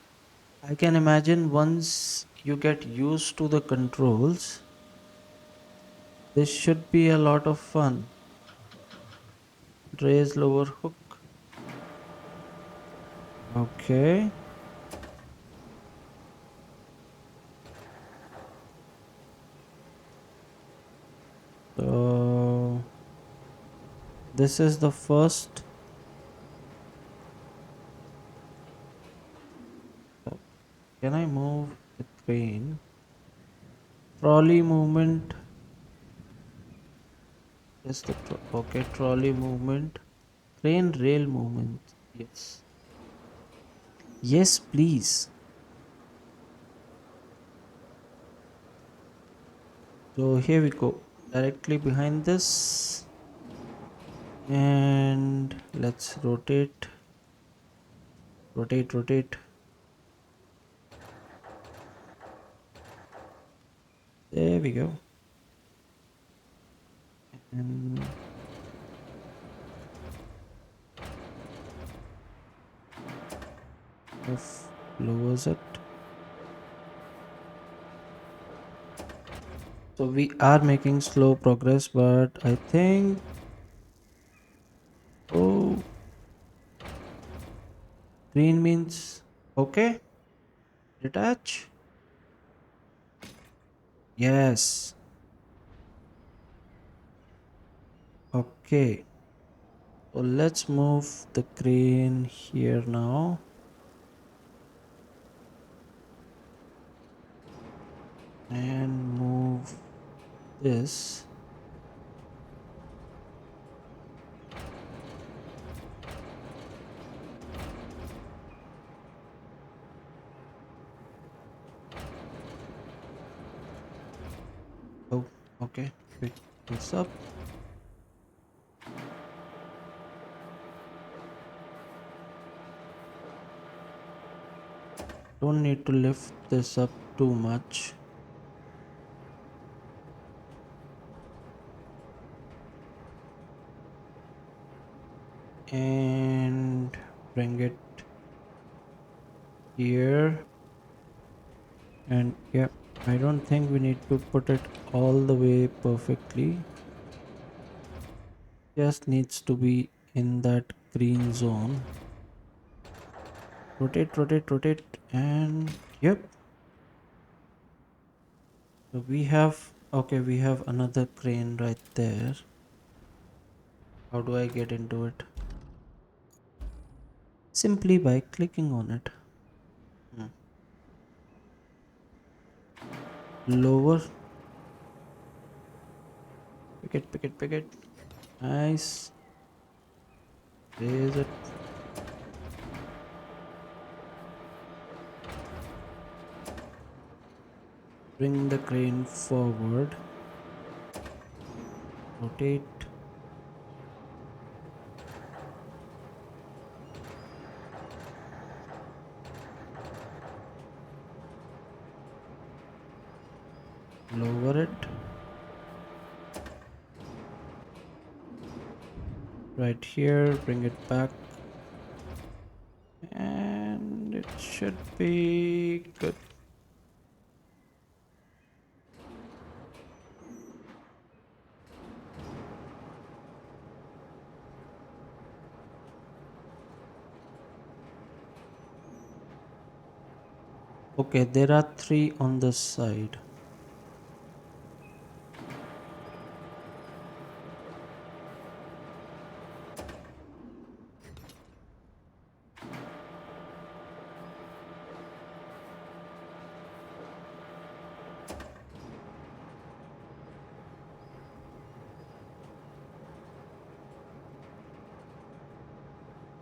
I can imagine once you get used to the controls, this should be a lot of fun. Raise lower hook. Okay. So this is the first. Oh, can I move the crane? Trolley movement is the okay. Trolley movement. Crane rail movement. Yes. Yes, please. So here we go. Directly behind this. And let's rotate. Rotate, rotate. There we go. And if lowers it. So we are making slow progress, but I think, oh, green means okay. Detach. Yes. Okay. So let's move the crane here now. And move this. Oh, okay. Pick this up. Don't need to lift this up too much. And bring it here. And yeah, I don't think we need to put it all the way perfectly. Just needs to be in that green zone. Rotate, rotate, rotate, and yep. So we have, okay, we have another crane right there. How do I get into it? Simply by clicking on it. Hmm. Lower. Pick it, pick it, pick it. Nice. Raise it. Bring the crane forward. Rotate. Lower it. Right here. Bring it back. And it should be good. Okay, there are three on the side.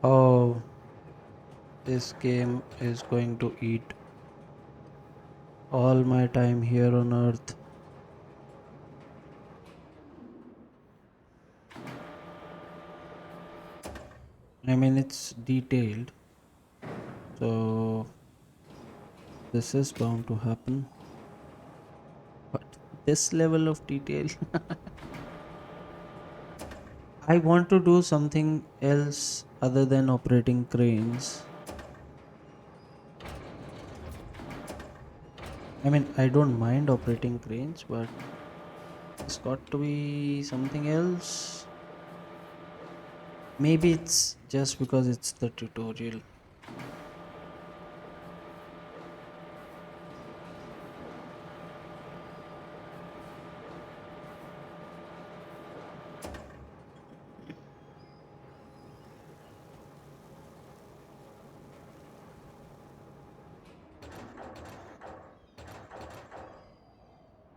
Oh, this game is going to eat all my time here on Earth. I mean, it's detailed, so this is bound to happen. But this level of detail, I want to do something else other than operating cranes. I mean, I don't mind operating cranes, but it's got to be something else. Maybe it's just because it's the tutorial.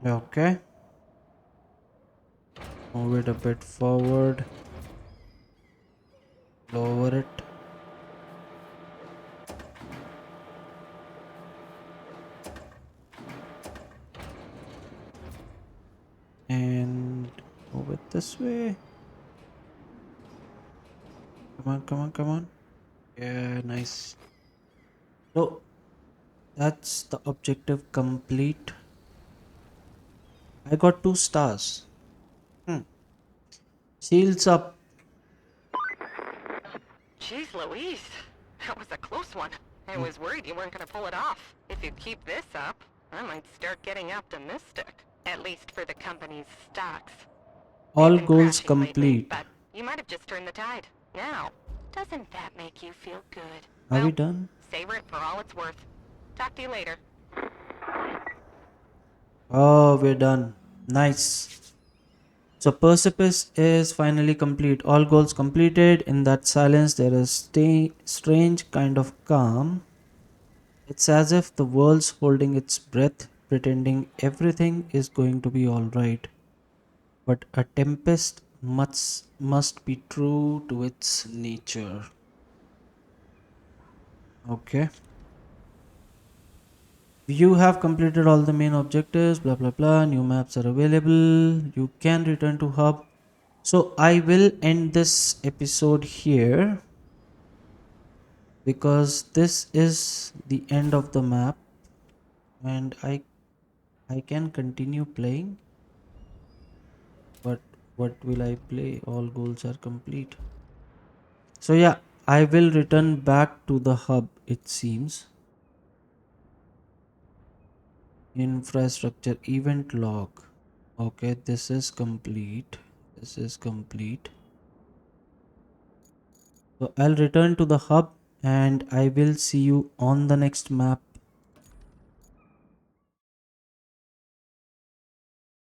Okay, move it a bit forward, lower it, and move it this way. Come on, come on, come on. Yeah, nice. So that's the objective complete. I got 2 stars. Hmm. Shields up. Jeez Louise, that was a close one. I was worried you weren't gonna pull it off. If you keep this up, I might start getting optimistic. At least for the company's stocks. They've All been goals crashing lately, complete. but you might have just turned the tide. Now, doesn't that make you feel good? Are we Well, done? savor it for all it's worth. Talk to you later. Oh, we're done. Nice. So Percipice is finally complete. All goals completed. In that silence, there is strange kind of calm. It's as if the world's holding its breath, pretending everything is going to be all right. But a tempest must be true to its nature. Okay. You have completed all the main objectives, blah blah blah. New maps are available. You can return to hub. So I will end this episode here because this is the end of the map and I can continue playing, but what will I play? All goals are complete. So yeah, I will return back to the hub, it seems. Infrastructure event log. Okay, this is complete. This is complete. So I'll return to the hub and I will see you on the next map.